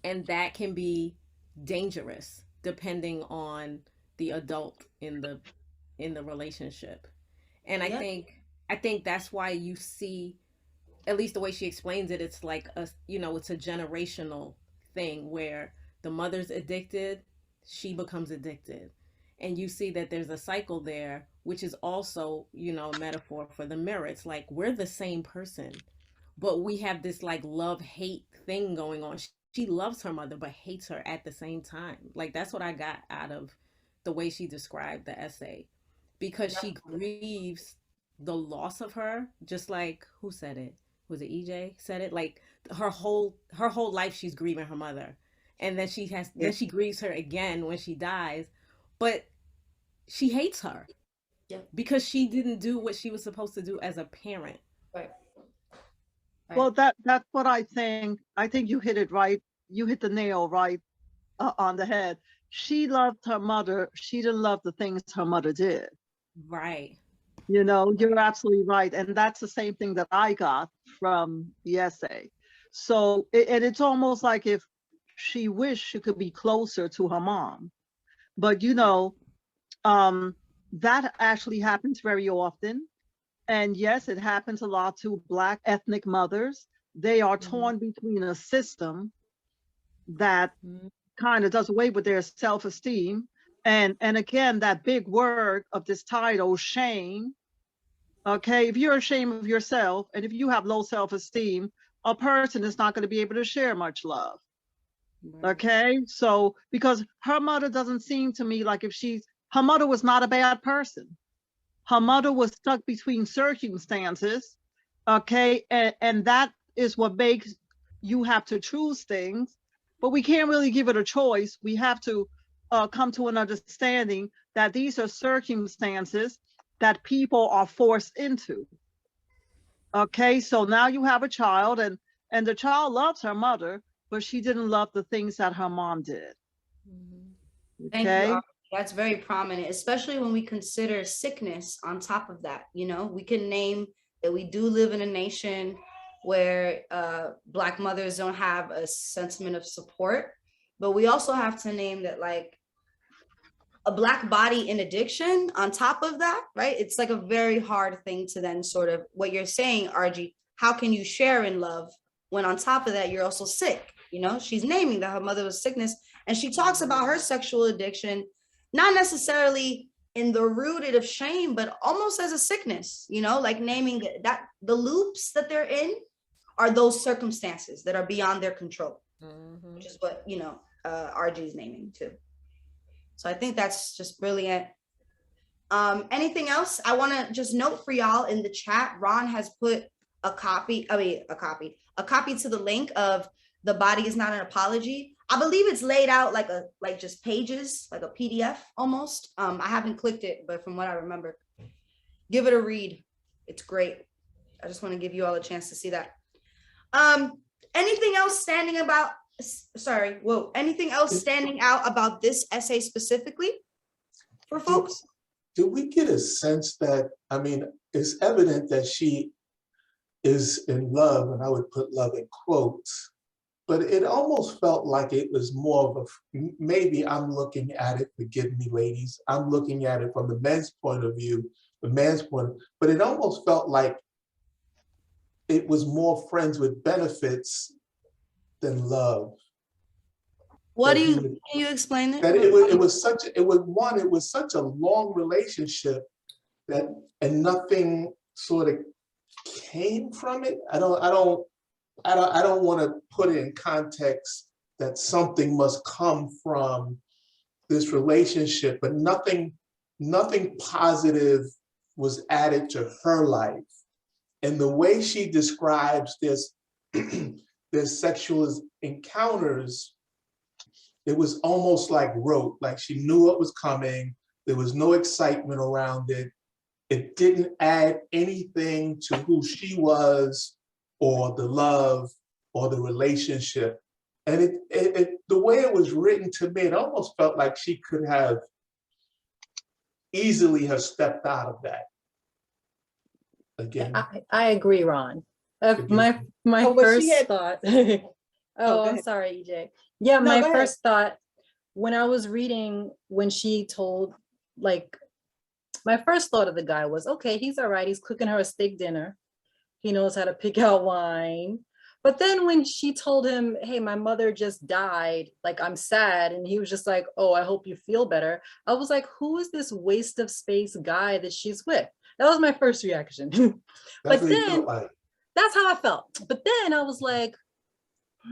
And that can be dangerous depending on the adult in the relationship. And I think that's why you see, at least the way she explains it, it's like it's a generational thing where the mother's addicted, she becomes addicted. And you see that there's a cycle there, which is also, a metaphor for the mirror. It's like we're the same person, but we have this like love-hate thing going on. She loves her mother, but hates her at the same time. Like, that's what I got out of the way she described the essay, because she grieves the loss of her, just like, who said it? Was it EJ said it? Like her whole life she's grieving her mother, and then then she grieves her again when she dies, but she hates her because she didn't do what she was supposed to do as a parent. Right. Well, that's what I think. I think you hit it right. You hit the nail right on the head. She loved her mother. She didn't love the things her mother did. Right. You're absolutely right. And that's the same thing that I got from the essay. So, and it's almost like if she wished she could be closer to her mom. But, that actually happens very often. And yes, it happens a lot to Black ethnic mothers. They are torn between a system that kind of does away with their self-esteem. And again, that big word of this title, shame, Okay, if you're ashamed of yourself and if you have low self-esteem, a person is not going to be able to share much love. Okay, so because her mother doesn't seem to me like her mother was not a bad person. Her mother was stuck between circumstances, okay, and that is what makes you have to choose things, but we can't really give it a choice. We have to come to an understanding that these are circumstances that people are forced into. Okay, so now you have a child and the child loves her mother, but she didn't love the things that her mom did. Thank Okay. you. That's very prominent, especially when we consider sickness on top of that. You know, we can name that we do live in a nation where Black mothers don't have a sentiment of support, but we also have to name that, like, a Black body in addiction on top of that, right? It's like a very hard thing to then sort of, what you're saying, RG, how can you share in love when on top of that, you're also sick? You know, she's naming that her mother was sickness, and she talks about her sexual addiction, not necessarily in the rooted of shame, but almost as a sickness, you know, like naming that the loops that they're in are those circumstances that are beyond their control, which is what, you know, RG is naming too. So I think that's just brilliant. Anything else? I want to just note for y'all in the chat, Ron has put a copy to the link of The Body Is Not an Apology. I believe it's laid out like just pages, like a PDF almost. I haven't clicked it, but from what I remember, give it a read. It's great. I just want to give you all a chance to see that. Anything else standing out about this essay specifically for folks? Do we get a sense that, I mean, it's evident that she is in love, and I would put love in quotes, but it almost felt like it was more of a, maybe I'm looking at it, forgive me ladies, I'm looking at it from the men's point of view, but it almost felt like it was more friends with benefits than love. Can you explain it? That it was such a long relationship and nothing sort of came from it. I don't want to put it in context that something must come from this relationship, but nothing positive was added to her life. And the way she describes their sexual encounters, it was almost like rote, like she knew what was coming. There was no excitement around it. It didn't add anything to who she was or the love or the relationship. And the way it was written to me, it almost felt like she could have easily have stepped out of that. Again. I agree, Ron. My first thought. I'm sorry, EJ. Yeah, no, my first thought when I was reading, when she told, like, my first thought of the guy was, okay, he's all right. He's cooking her a steak dinner. He knows how to pick out wine. But then when she told him, hey, my mother just died, like, I'm sad. And he was just like, oh, I hope you feel better. I was like, who is this waste of space guy that she's with? That was my first reaction. But then that's how I felt. But then I was like,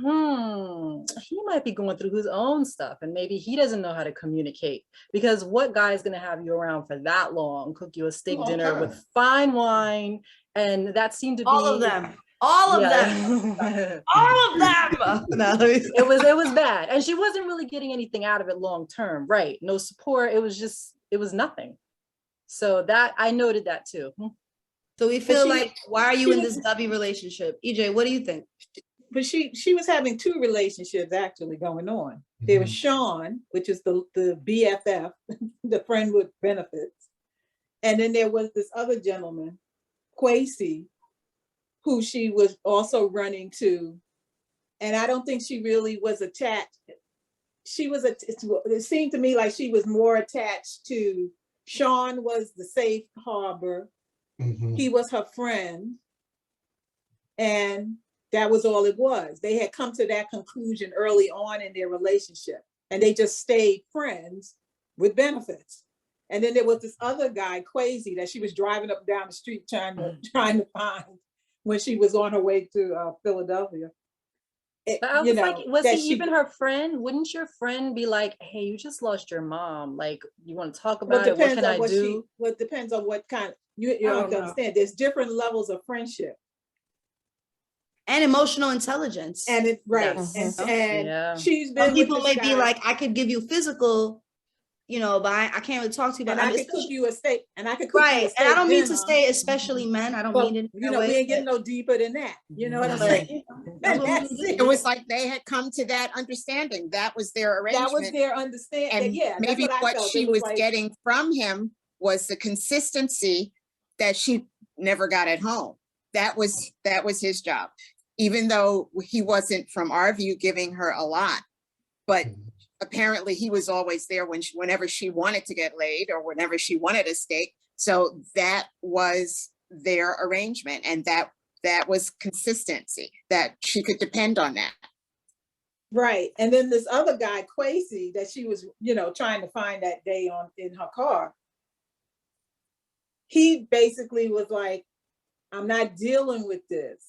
he might be going through his own stuff and maybe he doesn't know how to communicate, because what guy is going to have you around for that long, cook you a steak dinner with fine wine? And that seemed to be all of them. No, it was bad. And she wasn't really getting anything out of it long term, right? No support. It was nothing. So that I noted that too. So we feel like, why are you in this dubby relationship? EJ, what do you think? But she was having two relationships actually going on. Mm-hmm. There was Sean, which is the BFF, the friend with benefits. And then there was this other gentleman, Kiese, who she was also running to. And I don't think she really was attached. It seemed to me like she was more attached to Sean was the safe harbor. Mm-hmm. He was her friend. And that was all it was. They had come to that conclusion early on in their relationship, and they just stayed friends with benefits. And then there was this other guy, Crazy, that she was driving up down the street trying to find when she was on her way to Philadelphia. But I was like, was he even her friend? Wouldn't your friend be like, hey, you just lost your mom. Like, you want to talk about it? What can I do? Well, it depends on what kind. You have to understand, there's different levels of friendship. And emotional intelligence. And it, right. Yes. And she's been some people may be like, I could give you physical, you know, but I can't really talk to you about it. And I could cook you a steak. And I could cook you a steak. And I don't mean to say especially men. I don't mean it. You know, we ain't getting no deeper than that. You know what I'm saying? It was like they had come to that understanding. That was their arrangement. That was their understanding. And yeah, maybe what she was getting from him was the consistency that she never got at home. That was his job, even though he wasn't, from our view, giving her a lot. But apparently he was always there whenever she wanted to get laid or whenever she wanted a steak. So that was their arrangement, and that was consistency, that she could depend on that. Right. And then this other guy, Crazy, that she was, you know, trying to find that day in her car. He basically was like, I'm not dealing with this.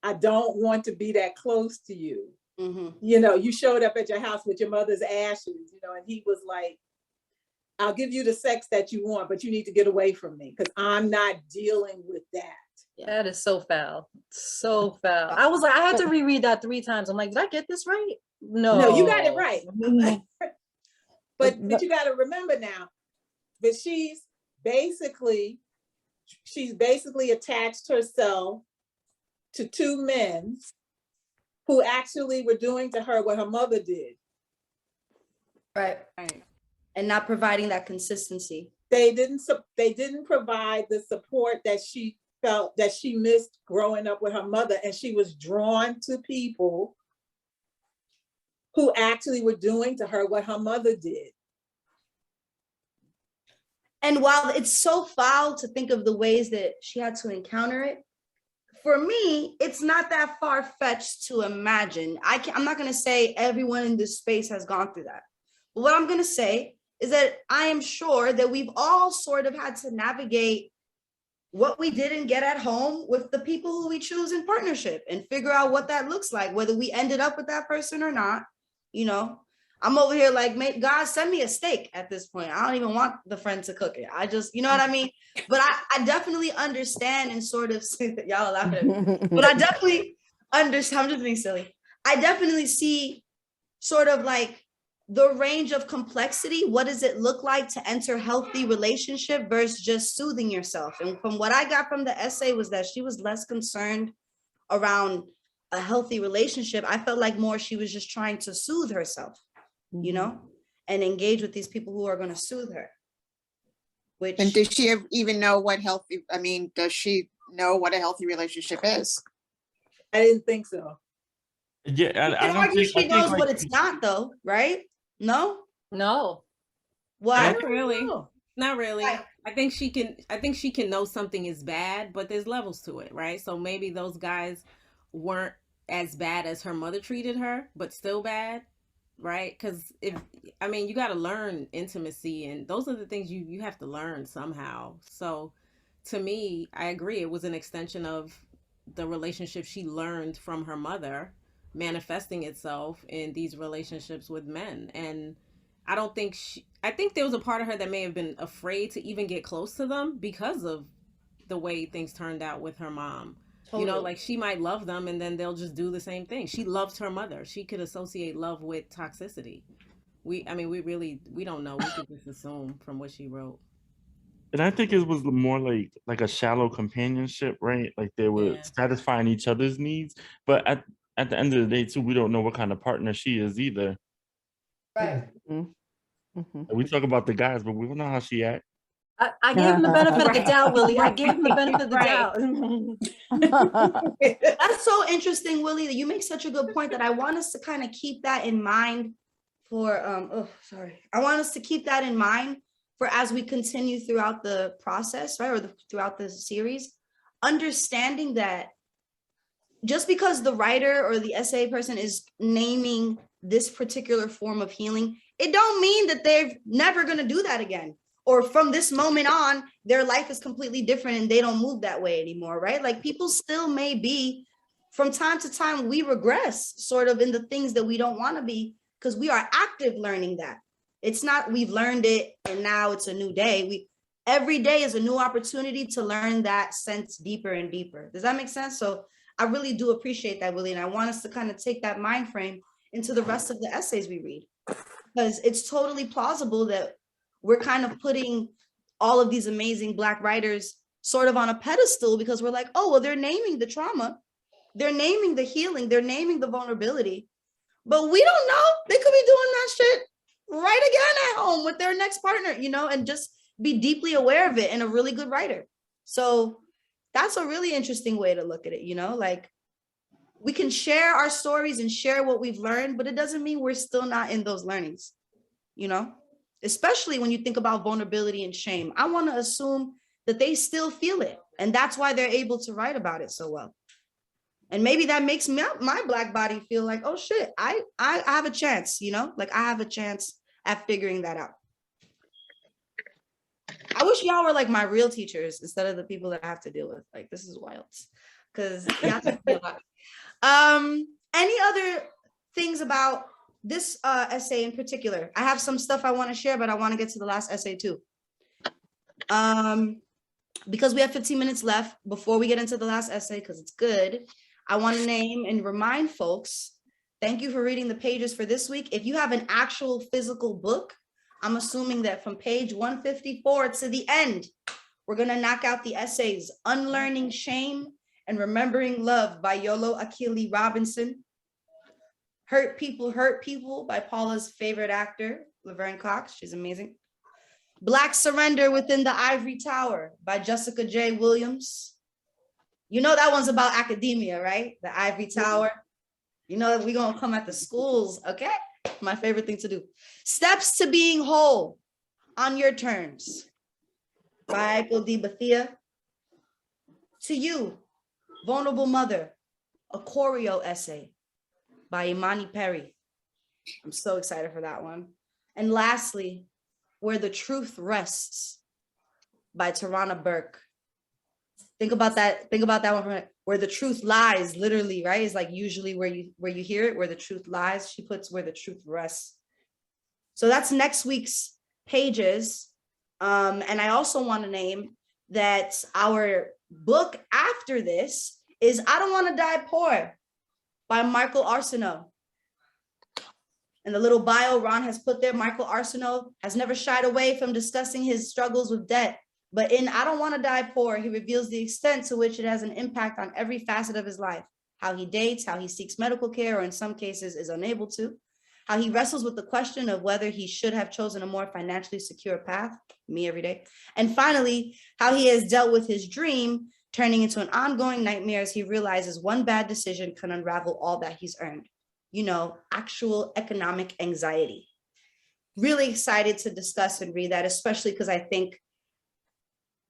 I don't want to be that close to you. Mm-hmm. You know, you showed up at your house with your mother's ashes, you know, and he was like, I'll give you the sex that you want, but you need to get away from me because I'm not dealing with that. That is so foul. So foul. I was like, I had to reread that 3 times. I'm like, did I get this right? No, you got it right. but you got to remember now that she's basically attached herself to 2 men who actually were doing to her what her mother did. Right. And not providing that consistency. They didn't provide the support that she felt that she missed growing up with her mother, and she was drawn to people who actually were doing to her what her mother did. And while it's so foul to think of the ways that she had to encounter it, for me, it's not that far-fetched to imagine. I'm not going to say everyone in this space has gone through that. But what I'm going to say is that I am sure that we've all sort of had to navigate what we didn't get at home with the people who we choose in partnership and figure out what that looks like, whether we ended up with that person or not. You know, I'm over here like, God, send me a steak at this point. I don't even want the friend to cook it. I just, you know what I mean? But I definitely understand and sort of, y'all are laughing at me, but I definitely understand, I'm just being silly. I definitely see sort of like the range of complexity. What does it look like to enter healthy relationship versus just soothing yourself? And from what I got from the essay was that she was less concerned around a healthy relationship. I felt like more she was just trying to soothe herself, you know, and engage with these people who are going to soothe her. And does she even know does she know what a healthy relationship is? I didn't think so. Yeah, I don't think she knows what it's not, though, right? No. Why? Not really. Not really. Right. I think she can know something is bad, but there's levels to it, right? So maybe those guys weren't as bad as her mother treated her, but still bad. Right? Because you got to learn intimacy, and those are the things you have to learn somehow. So to me, I agree. It was an extension of the relationship she learned from her mother manifesting itself in these relationships with men. And I think there was a part of her that may have been afraid to even get close to them because of the way things turned out with her mom. Totally. You know, like she might love them and then they'll just do the same thing. She loved her mother. She could associate love with toxicity. We don't know. We could just assume from what she wrote. And I think it was more like a shallow companionship, right? Like they were satisfying each other's needs. But at the end of the day, too, we don't know what kind of partner she is either. Right. Mm-hmm. We talk about the guys, but we don't know how she acts. I gave him the benefit of the doubt, Willie. I gave him the benefit of the doubt. That's so interesting, Willie, that you make such a good point that I want us to kind of keep that in mind for, I want us to keep that in mind for as we continue throughout the process, right? Or throughout the series, understanding that just because the writer or the essay person is naming this particular form of healing, it don't mean that they're never going to do that again. or from this moment on, their life is completely different and they don't move that way anymore, right? Like people still may be, from time to time, we regress sort of in the things that we don't want to be, because we are active learning that. It's not we've learned it and now it's a new day. Every day is a new opportunity to learn that sense deeper and deeper. Does that make sense? So I really do appreciate that, Willie. And I want us to kind of take that mind frame into the rest of the essays we read, because it's totally plausible that we're kind of putting all of these amazing Black writers sort of on a pedestal because we're like, oh, well, they're naming the trauma, they're naming the healing, they're naming the vulnerability, but we don't know. They could be doing that shit right again at home with their next partner, you know, and just be deeply aware of it and a really good writer. So that's a really interesting way to look at it, you know, like we can share our stories and share what we've learned, but it doesn't mean we're still not in those learnings, you know, especially when you think about vulnerability and shame. I want to assume that they still feel it. And that's why they're able to write about it so well. And maybe that makes my Black body feel like, oh shit, I have a chance, you know, like I have a chance at figuring that out. I wish y'all were like my real teachers instead of the people that I have to deal with. Like, this is wild. Because y'all teach me a lot. Any other things about this essay in particular? I have some stuff I want to share, but I want to get to the last essay too. Because we have 15 minutes left before we get into the last essay, because it's good, I want to name and remind folks, thank you for reading the pages for this week. If you have an actual physical book, I'm assuming that from page 154 to the end, we're going to knock out the essays Unlearning Shame and Remembering Love by Yolo Akili Robinson, Hurt People by Paula's favorite actor, Laverne Cox. She's amazing. Black Surrender Within the Ivory Tower by Jessica J. Williams. You know that one's about academia, right? The Ivory Tower. You know that we're going to come at the schools, okay? My favorite thing to do. Steps to Being Whole on Your Terms by Goldi Bethia. To You, Vulnerable Mother, a choreo essay by Imani Perry. I'm so excited for that one. And lastly, Where the Truth Rests by Tarana Burke. Think about that one. Where the truth lies, literally, right? Is like usually where you hear it, where the truth lies. She puts where the truth rests. So that's next week's pages. And I also want to name that our book after this is I Don't Want to Die Poor by Michael Arsenault. And the little bio Ron has put there, Michael Arsenault has never shied away from discussing his struggles with debt. But in I Don't Want to Die Poor, he reveals the extent to which it has an impact on every facet of his life. How he dates, how he seeks medical care, or in some cases is unable to. How he wrestles with the question of whether he should have chosen a more financially secure path, me every day. And finally, how he has dealt with his dream, turning into an ongoing nightmare as he realizes one bad decision can unravel all that he's earned. You know, actual economic anxiety. Really excited to discuss and read that, especially because I think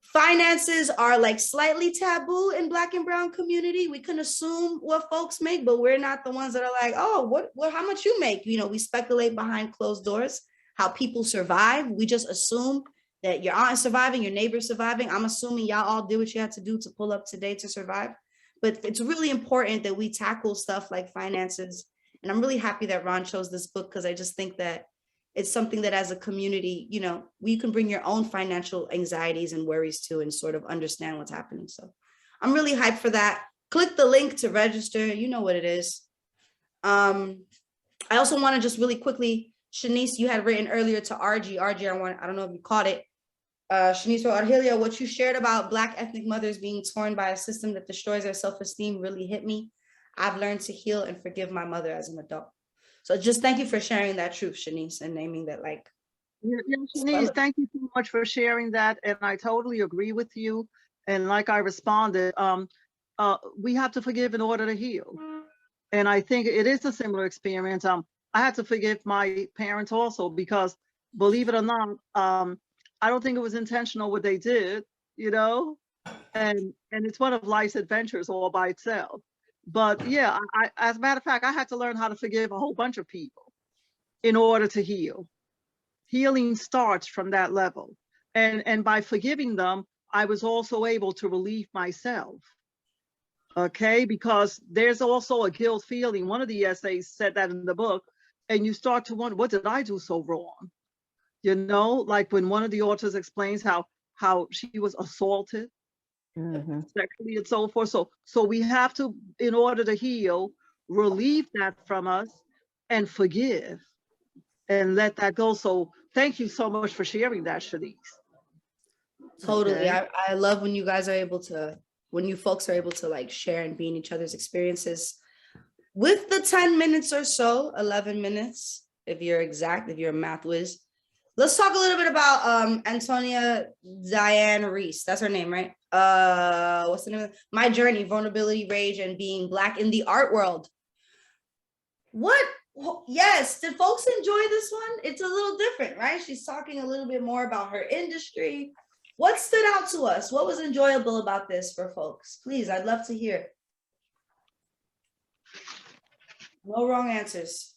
finances are like slightly taboo in Black and brown community. We can assume what folks make, but we're not the ones that are like, oh, what, how much you make? You know, we speculate behind closed doors, how people survive. We just assume that your aunt is surviving, your neighbor's surviving. I'm assuming y'all all did what you had to do to pull up today to survive. But it's really important that we tackle stuff like finances. And I'm really happy that Ron chose this book, because I just think that it's something that as a community, you know, we can bring your own financial anxieties and worries to and sort of understand what's happening. So I'm really hyped for that. Click the link to register. You know what it is. I also want to just really quickly, Shanice, you had written earlier to RG. I don't know if you caught it. Shanice wrote, Argelia, what you shared about Black ethnic mothers being torn by a system that destroys their self-esteem really hit me. I've learned to heal and forgive my mother as an adult. So just thank you for sharing that truth, Shanice, and naming that like. Yeah, Shanice, thank you so much for sharing that. And I totally agree with you. And like I responded, we have to forgive in order to heal. And I think it is a similar experience. I had to forgive my parents also, because believe it or not, I don't think it was intentional what they did, you know, and it's one of life's adventures all by itself. But yeah, I, as a matter of fact, I had to learn how to forgive a whole bunch of people in order to heal. Healing starts from that level. And by forgiving them, I was also able to relieve myself. Okay, because there's also a guilt feeling. One of the essays said that in the book, and you start to wonder, what did I do so wrong? You know, like when one of the authors explains how she was assaulted sexually and so forth. So we have to, in order to heal, relieve that from us and forgive and let that go. So thank you so much for sharing that, Shanice. Totally. Okay. I love when you guys are able to, when you folks are able to like share and be in each other's experiences. With the 10 minutes or so, 11 minutes, if you're exact, if you're a math whiz, let's talk a little bit about Antonia Diane Reese. That's her name, right? What's the name of it? My Journey, Vulnerability, Rage, and Being Black in the Art World. What? Yes, did folks enjoy this one? It's a little different, right? She's talking a little bit more about her industry. What stood out to us? What was enjoyable about this for folks? Please, I'd love to hear. No wrong answers.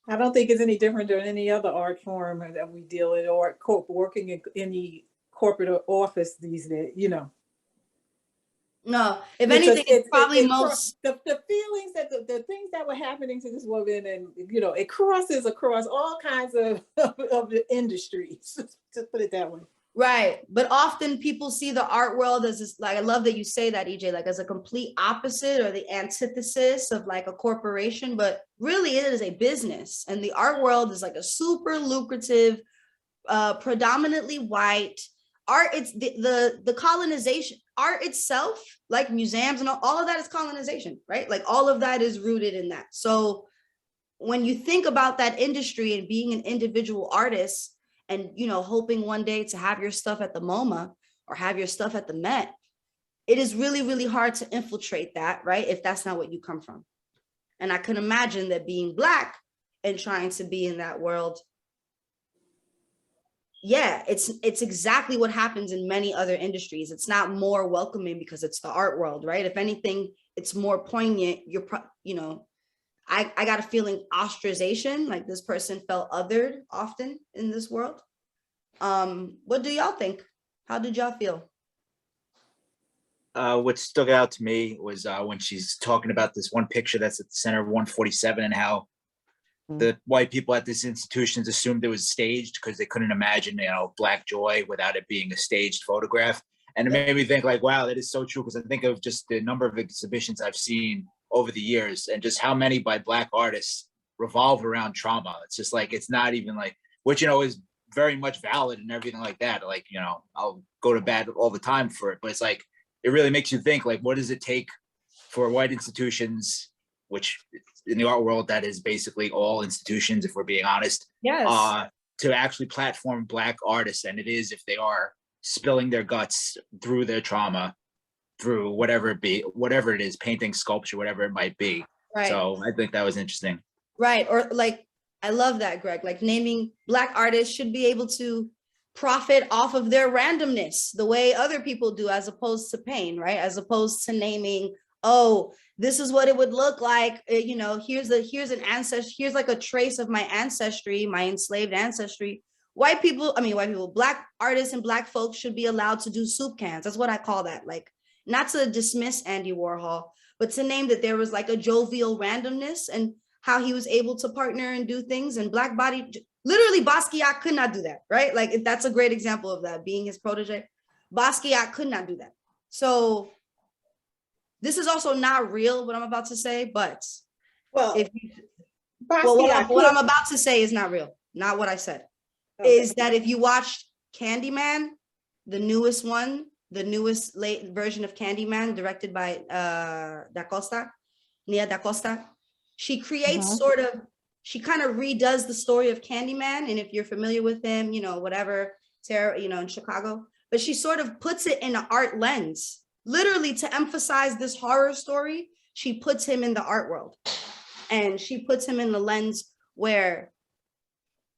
I don't think it's any different than any other art form that we deal in, or working in any corporate office these days, you know. No, if anything, it's probably most the feelings that the things that were happening to this woman, and you know, it crosses across all kinds of the industries. Just put it that way. right. But often people see the art world as this, like, I love that you say that, EJ, like as a complete opposite or the antithesis of like a corporation, but really it is a business. And the art world is like a super lucrative, predominantly white art. It's the colonization. Art itself, like museums and all of that is colonization, right? Like all of that is rooted in that. So when you think about that industry and being an individual artist and, you know, hoping one day to have your stuff at the MoMA or have your stuff at the Met, it is really, really hard to infiltrate that, right? If that's not what you come from. And I can imagine that being Black and trying to be in that world, yeah, it's exactly what happens in many other industries. It's not more welcoming because it's the art world, right? If anything, it's more poignant. You know, I got a feeling ostracization, like this person felt othered often in this world. What do y'all think? How did y'all feel? What stuck out to me was when she's talking about this one picture that's at the center of 147 and how the white people at these institutions assumed it was staged because they couldn't imagine, you know, Black joy without it being a staged photograph. And it made me think like, wow, that is so true. Because I think of just the number of exhibitions I've seen over the years and just how many by Black artists revolve around trauma. It's just like, it's not even like, which, you know, is very much valid and everything like that. Like, you know, I'll go to bat all the time for it, but it's like, it really makes you think like, what does it take for white institutions, which in the art world, that is basically all institutions, if we're being honest, yes, to actually platform Black artists. And it is if they are spilling their guts through their trauma, through whatever it is, painting, sculpture, whatever it might be. Right. So I think that was interesting. Right. Or like, I love that, Greg, like naming Black artists should be able to profit off of their randomness the way other people do, as opposed to pain, right? As opposed to naming, oh, this is what it would look like, you know, here's an ancestry, here's like a trace of my ancestry, my enslaved ancestry. White people, Black artists and Black folks should be allowed to do soup cans. That's what I call that. Like, not to dismiss Andy Warhol, but to name that there was like a jovial randomness and how he was able to partner and do things. And Black body, literally Basquiat could not do that, right? Like that's a great example of that, being his protege. Basquiat could not do that. So this is also not real, what I'm about to say, but what I'm about to say is not real, not what I said. Okay. Is that if you watched Candyman, the newest one, the newest late version of Candyman, directed by Nia Da Costa, she creates she kind of redoes the story of Candyman. And if you're familiar with him, you know, whatever, you know, in Chicago, but she sort of puts it in an art lens. Literally to emphasize this horror story, she puts him in the art world. And she puts him in the lens where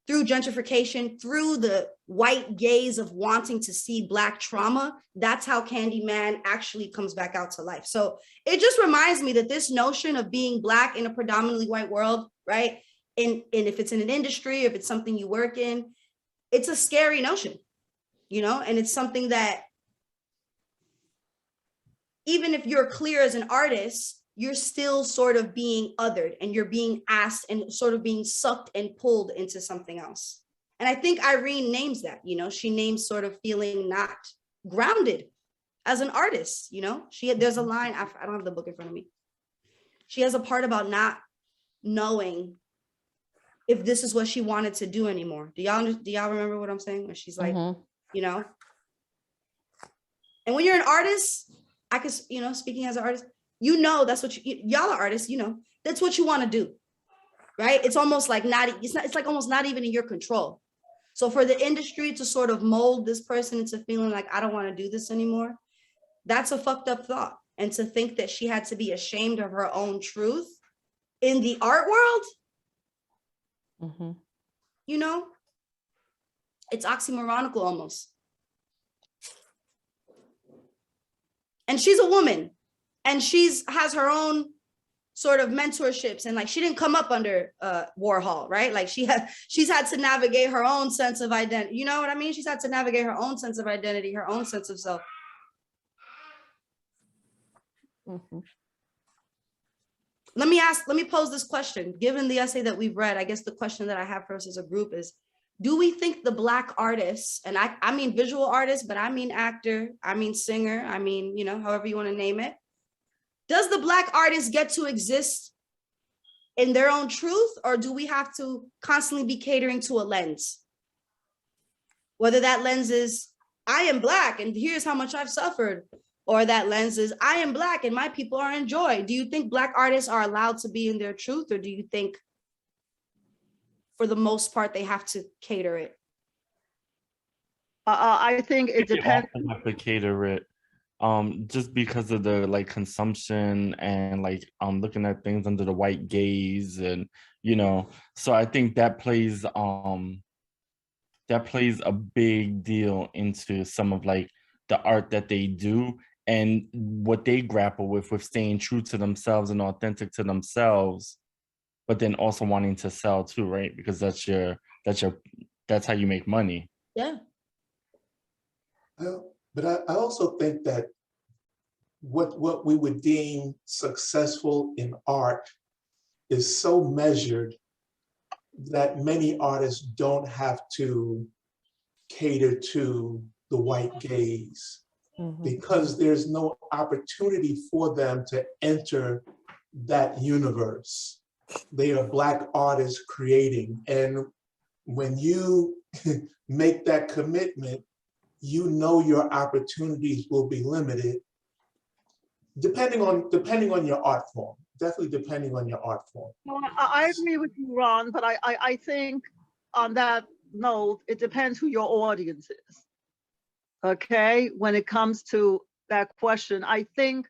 through gentrification, through the white gaze of wanting to see Black trauma, that's how Candyman actually comes back out to life. So it just reminds me that this notion of being Black in a predominantly white world, right, if it's in an industry, if it's something you work in, it's a scary notion, and it's something that even if you're clear as an artist, you're still sort of being othered and you're being asked and sort of being sucked and pulled into something else. And I think Irene names that, she names sort of feeling not grounded as an artist, there's a line, I don't have the book in front of me. She has a part about not knowing if this is what she wanted to do anymore. Do y'all remember what I'm saying? Where she's like, and when you're an artist, I could, speaking as an artist, that's what y'all are artists, that's what you want to do, right? It's almost like it's like almost not even in your control. So for the industry to sort of mold this person into feeling like, I don't want to do this anymore, that's a fucked up thought. And to think that she had to be ashamed of her own truth in the art world, it's oxymoronical almost. And she's a woman and has her own sort of mentorships, and like she didn't come up under Warhol, right? Like she's had to navigate her own sense of identity. You know what I mean? She's had to navigate her own sense of identity, her own sense of self. Let me pose this question. Given the essay that we've read, I guess the question that I have for us as a group is, do we think the Black artists, and I mean visual artists, but I mean actor, I mean singer, I mean, however you want to name it, does the Black artist get to exist in their own truth, or do we have to constantly be catering to a lens? Whether that lens is, I am Black and here's how much I've suffered, or that lens is, I am Black and my people are in joy. Do you think Black artists are allowed to be in their truth, or do you think for the most part they have to cater it? I think it depends. You often have to cater it. Just because of the consumption and looking at things under the white gaze, and so I think that plays a big deal into some of the art that they do and what they grapple with staying true to themselves and authentic to themselves, but then also wanting to sell too, right? Because that's how you make money. Yeah. But I also think that what we would deem successful in art is so measured that many artists don't have to cater to the white gaze, because there's no opportunity for them to enter that universe. They are Black artists creating, and when you make that commitment, your opportunities will be limited, depending on your art form. Definitely depending on your art form. Well, I agree with you, Ron, but I think on that note, it depends who your audience is. Okay, when it comes to that question, I think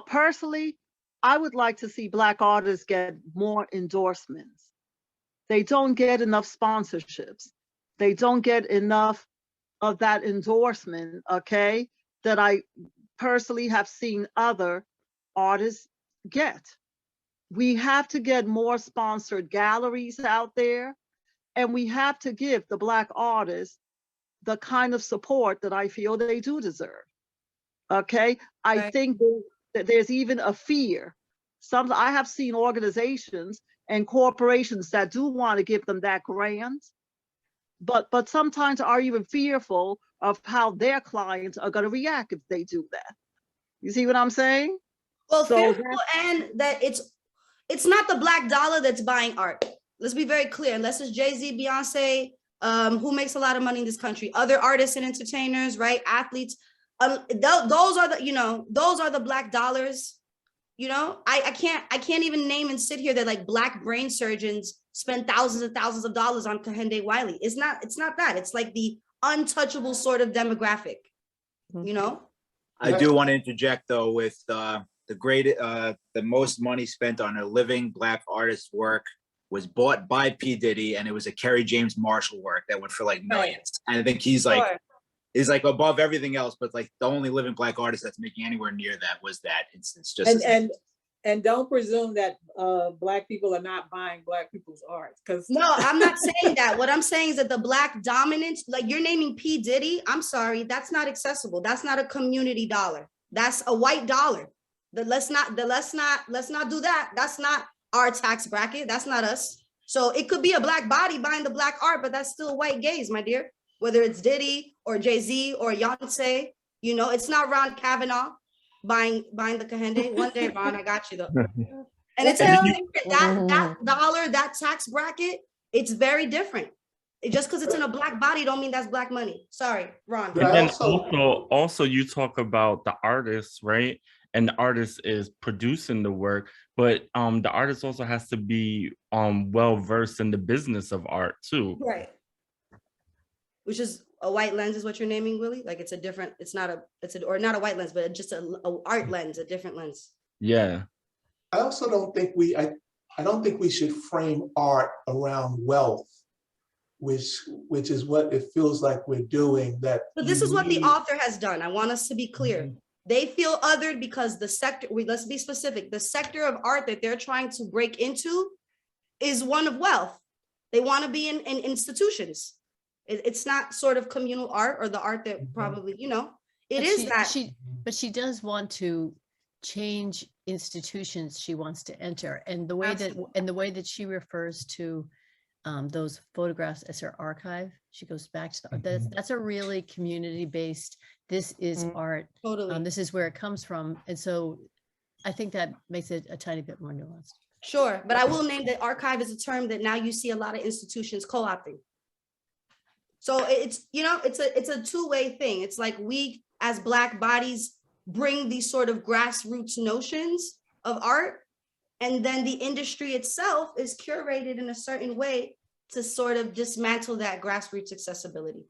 personally, I would like to see Black artists get more endorsements. They don't get enough sponsorships. They don't get enough of that endorsement, okay, that I personally have seen other artists get. We have to get more sponsored galleries out there, and we have to give the Black artists the kind of support that I feel they do deserve. Okay, I think that there's even a fear. I have seen organizations and corporations that do want to give them that grant, but sometimes are even fearful of how their clients are going to react if they do that. You see what I'm saying? Well, fearful, and that it's not the Black dollar that's buying art. Let's be very clear. Unless it's Jay-Z, Beyonce, who makes a lot of money in this country, other artists and entertainers, right? Athletes. Those are the Black dollars. I can't even name and sit here that like Black brain surgeons spend thousands and thousands of dollars on Kehinde Wiley. It's not that. It's like the untouchable sort of demographic, I do want to interject though with the most money spent on a living Black artist's work was bought by P. Diddy, and it was a Kerry James Marshall work that went for like millions. And I think he's like above everything else, but like the only living Black artist that's making anywhere near that was that instance. And don't presume that Black people are not buying Black people's art. Because no, I'm not saying that. What I'm saying is that the Black dominance, like you're naming P. Diddy, I'm sorry, that's not accessible. That's not a community dollar. That's a white dollar. Let's not do that. That's not our tax bracket. That's not us. So it could be a Black body buying the Black art, but that's still white gaze, my dear. Whether it's Diddy or Jay-Z or Beyonce, you know, it's not Ron Kavanaugh buying the Kahende. One day, Ron, I got you though. And it's that dollar, that tax bracket, it's very different. Just because it's in a Black body don't mean that's Black money. Sorry, Ron. And then also you talk about the artist, right? And the artist is producing the work, but the artist also has to be well versed in the business of art too. Right. Which is a white lens is what you're naming, Willie? Like it's a different, or not a white lens, but just a art lens, a different lens. Yeah. I also don't think I don't think we should frame art around wealth, which is what it feels like we're doing. But this is what the author has done. I want us to be clear. Mm-hmm. They feel othered because the sector, let's be specific, the sector of art that they're trying to break into is one of wealth. They want to be in institutions. It's not sort of communal art or the art that probably, you know, but she does want to change institutions she wants to enter. And the way that she refers to those photographs as her archive, she goes back to that's a really community-based, this is art. Totally. This is where it comes from. And so I think that makes it a tiny bit more nuanced. Sure, but I will name that archive is a term that now you see a lot of institutions co-opting. So it's, you know, it's a two-way thing. It's like we as Black bodies bring these sort of grassroots notions of art, and then the industry itself is curated in a certain way to sort of dismantle that grassroots accessibility.